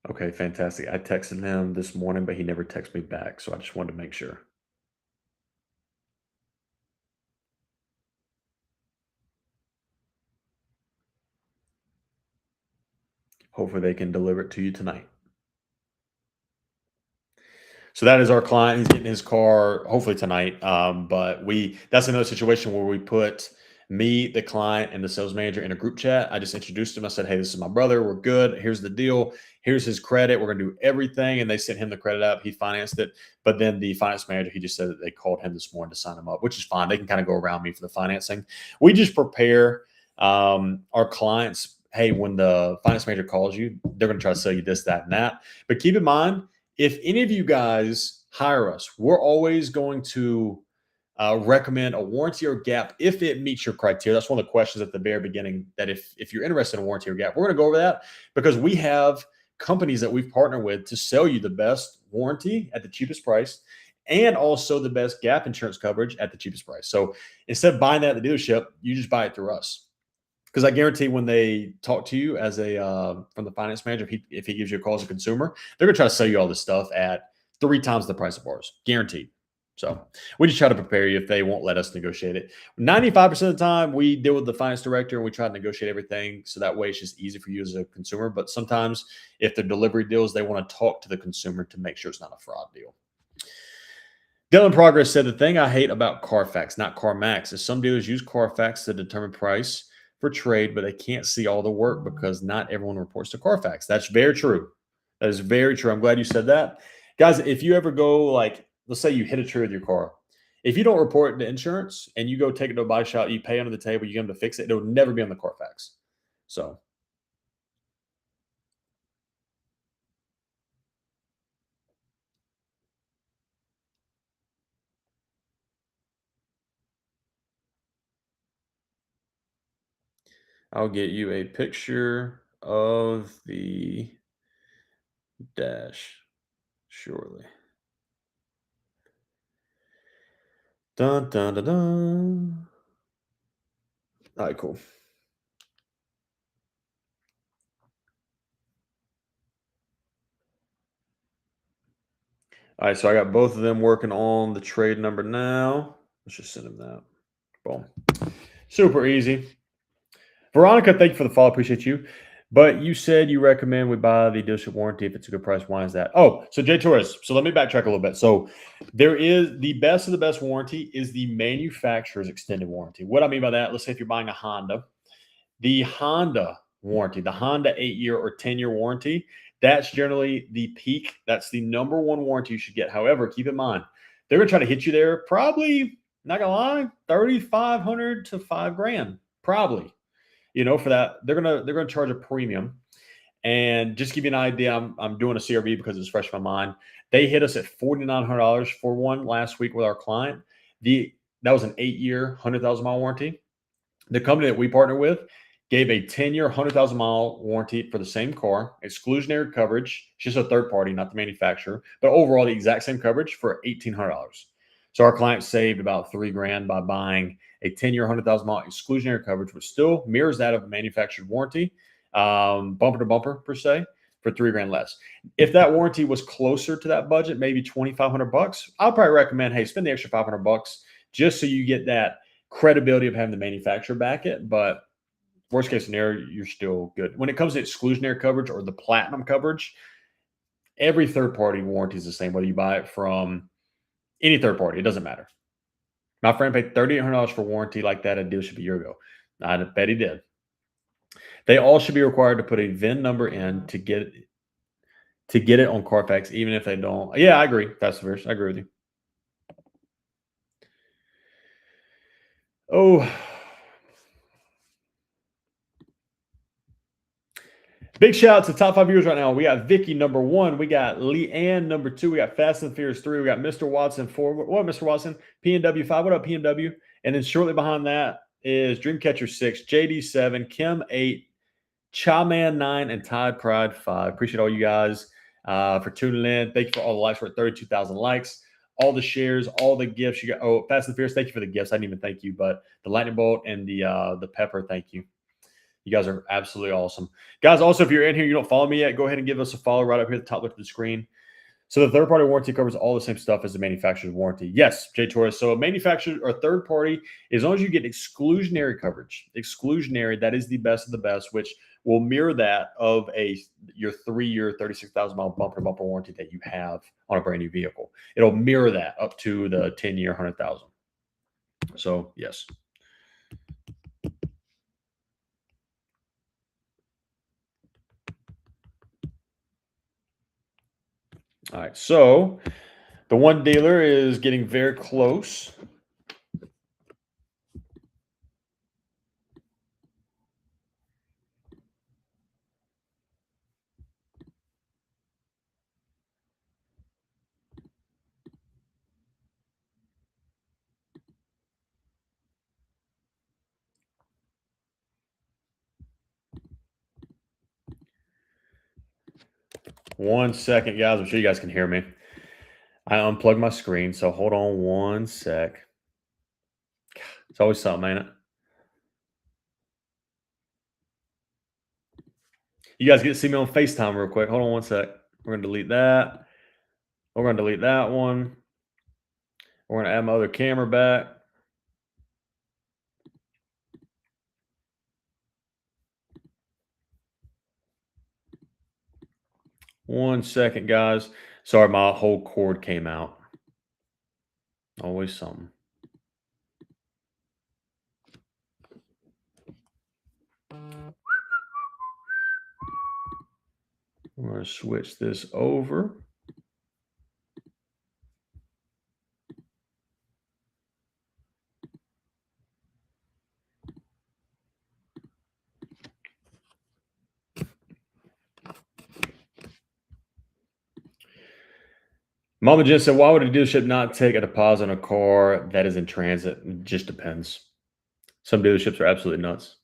Okay, fantastic. I texted him this morning, but he never texted me back. So I just wanted to make sure. Hopefully they can deliver it to you tonight. So that is our client. He's getting his car hopefully tonight. But that's another situation where we put me, the client, and the sales manager in a group chat. I just introduced him. I said, hey, this is my brother. We're good. Here's the deal. Here's his credit. We're going to do everything. And they sent him the credit up. He financed it. But then the finance manager, he just said that they called him this morning to sign him up, which is fine. They can kind of go around me for the financing. We just prepare our clients. Hey, when the finance manager calls you, they're going to try to sell you this, that, and that. But keep in mind, if any of you guys hire us, we're always going to recommend a warranty or gap if it meets your criteria. That's one of the questions at the very beginning, that if you're interested in a warranty or gap, we're going to go over that because we have companies that we've partnered with to sell you the best warranty at the cheapest price and also the best gap insurance coverage at the cheapest price. So instead of buying that at the dealership, you just buy it through us. Because I guarantee when they talk to you as from the finance manager, if he gives you a call as a consumer, they're going to try to sell you all this stuff at 3 times the price of ours, guaranteed. So we just try to prepare you if they won't let us negotiate it. 95% of the time, we deal with the finance director and we try to negotiate everything. So that way it's just easy for you as a consumer. But sometimes if they're delivery deals, they want to talk to the consumer to make sure it's not a fraud deal. Dylan Progress said, the thing I hate about Carfax, not CarMax, is some dealers use Carfax to determine price for trade, but they can't see all the work because not everyone reports to Carfax. That's very true. That is very true. I'm glad you said that. Guys, if you ever go, like, let's say you hit a tree with your car. If you don't report it to insurance and you go take it to a body shop, you pay under the table, you get them to fix it, it'll never be on the Carfax. So I'll get you a picture of the dash shortly. Dun, dun, dun, dun. All right, cool. All right, so I got both of them working on the trade number now. Let's just send them that. Boom. Super easy. Veronica, thank you for the follow. Appreciate you. But you said you recommend we buy the dealership warranty if it's a good price. Why is that? Oh, so Jay Torres. So let me backtrack a little bit. So there is the best of the best warranty is the manufacturer's extended warranty. What I mean by that, let's say if you're buying a Honda, the Honda warranty, the Honda 8-year or 10-year warranty, that's generally the peak. That's the number one warranty you should get. However, keep in mind, they're going to try to hit you there probably, not going to lie, 3,500 to $5,000, probably. For that, they're gonna charge a premium. And just to give you an idea, I'm doing a CRV because it's fresh in my mind. They hit us at $4,900 for one last week with our client. That was an 8-year, 100,000-mile warranty. The company that we partner with gave a 10-year, 100,000-mile warranty for the same car, exclusionary coverage, just a third party, not the manufacturer, but overall the exact same coverage for $1,800. So our client saved about $3,000 by buying a 10-year, 100,000-mile exclusionary coverage, which still mirrors that of a manufactured warranty, bumper to bumper per se, for $3,000 less. If that warranty was closer to that budget, maybe $2,500, I'll probably recommend, hey, spend the extra $500 just so you get that credibility of having the manufacturer back it. But worst case scenario, you're still good. When it comes to exclusionary coverage or the platinum coverage, every third party warranty is the same, whether you buy it from any third party, it doesn't matter. My friend paid $3,800 for warranty like that at a dealership a year ago. I bet he did. They all should be required to put a VIN number in to get it on Carfax, even if they don't. Yeah, I agree. That's the verse. I agree with you. Oh, big shout out to top 5 viewers right now. We got Vicky number 1. We got Leanne number 2. We got Fast and Furious 3. We got Mr. Watson 4. What, Mr. Watson? PNW 5. What up, PNW? And then shortly behind that is Dreamcatcher 6, JD 7, Kim 8, Chawman 9, and Tide Pride 5. Appreciate all you guys for tuning in. Thank you for all the likes. We're at 32,000 likes. All the shares, all the gifts you got. Oh, Fast and Furious, thank you for the gifts. I didn't even thank you, but the lightning bolt and the pepper, thank you. You guys are absolutely awesome. Guys, also, if you're in here, you don't follow me yet, go ahead and give us a follow right up here at the top left of the screen. So the third-party warranty covers all the same stuff as the manufacturer's warranty. Yes, Jay Torres. So a manufacturer or third party, as long as you get exclusionary coverage, that is the best of the best, which will mirror that of your 3-year, 36,000-mile bumper-to-bumper warranty that you have on a brand new vehicle. It'll mirror that up to the 10-year, 100,000. So yes. All right, so the one dealer is getting very close. One second, guys. I'm sure you guys can hear me. I unplugged my screen, so hold on one sec. It's always something, ain't it? You guys get to see me on FaceTime real quick. Hold on one sec. We're going to delete that. We're going to delete that one. We're going to add my other camera back. One second, guys. Sorry, my whole cord came out. Always something. I'm going to switch this over. Mama Jen said, why would a dealership not take a deposit on a car that is in transit? It just depends. Some dealerships are absolutely nuts.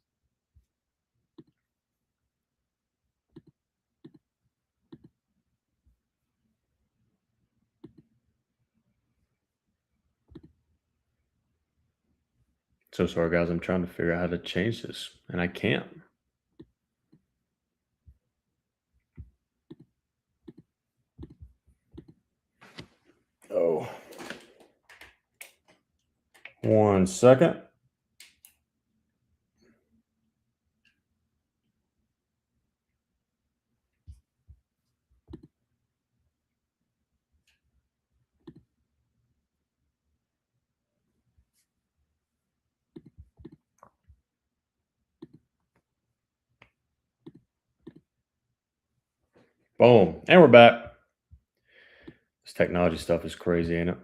So sorry, guys. I'm trying to figure out how to change this, and I can't. Oh. 1 second. Boom. And we're back. This technology stuff is crazy, ain't it?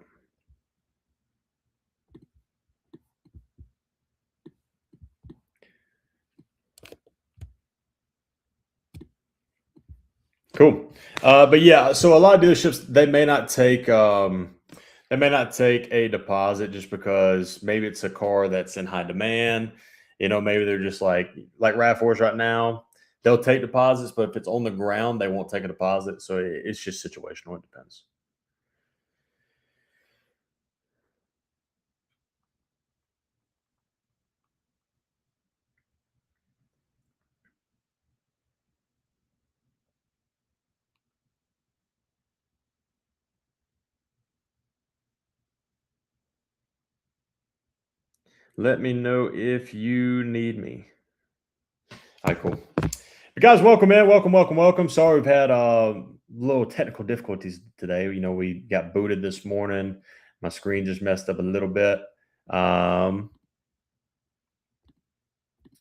Cool. But yeah, so a lot of dealerships, they may not take a deposit just because maybe it's a car that's in high demand. You know, maybe they're just like RAV4s right now. They'll take deposits, but if it's on the ground, they won't take a deposit. So it's just situational. It depends. Let me know if you need me. All right, cool. But guys, welcome in. Welcome. Sorry we've had little technical difficulties today. You know, we got booted this morning. My screen just messed up a little bit.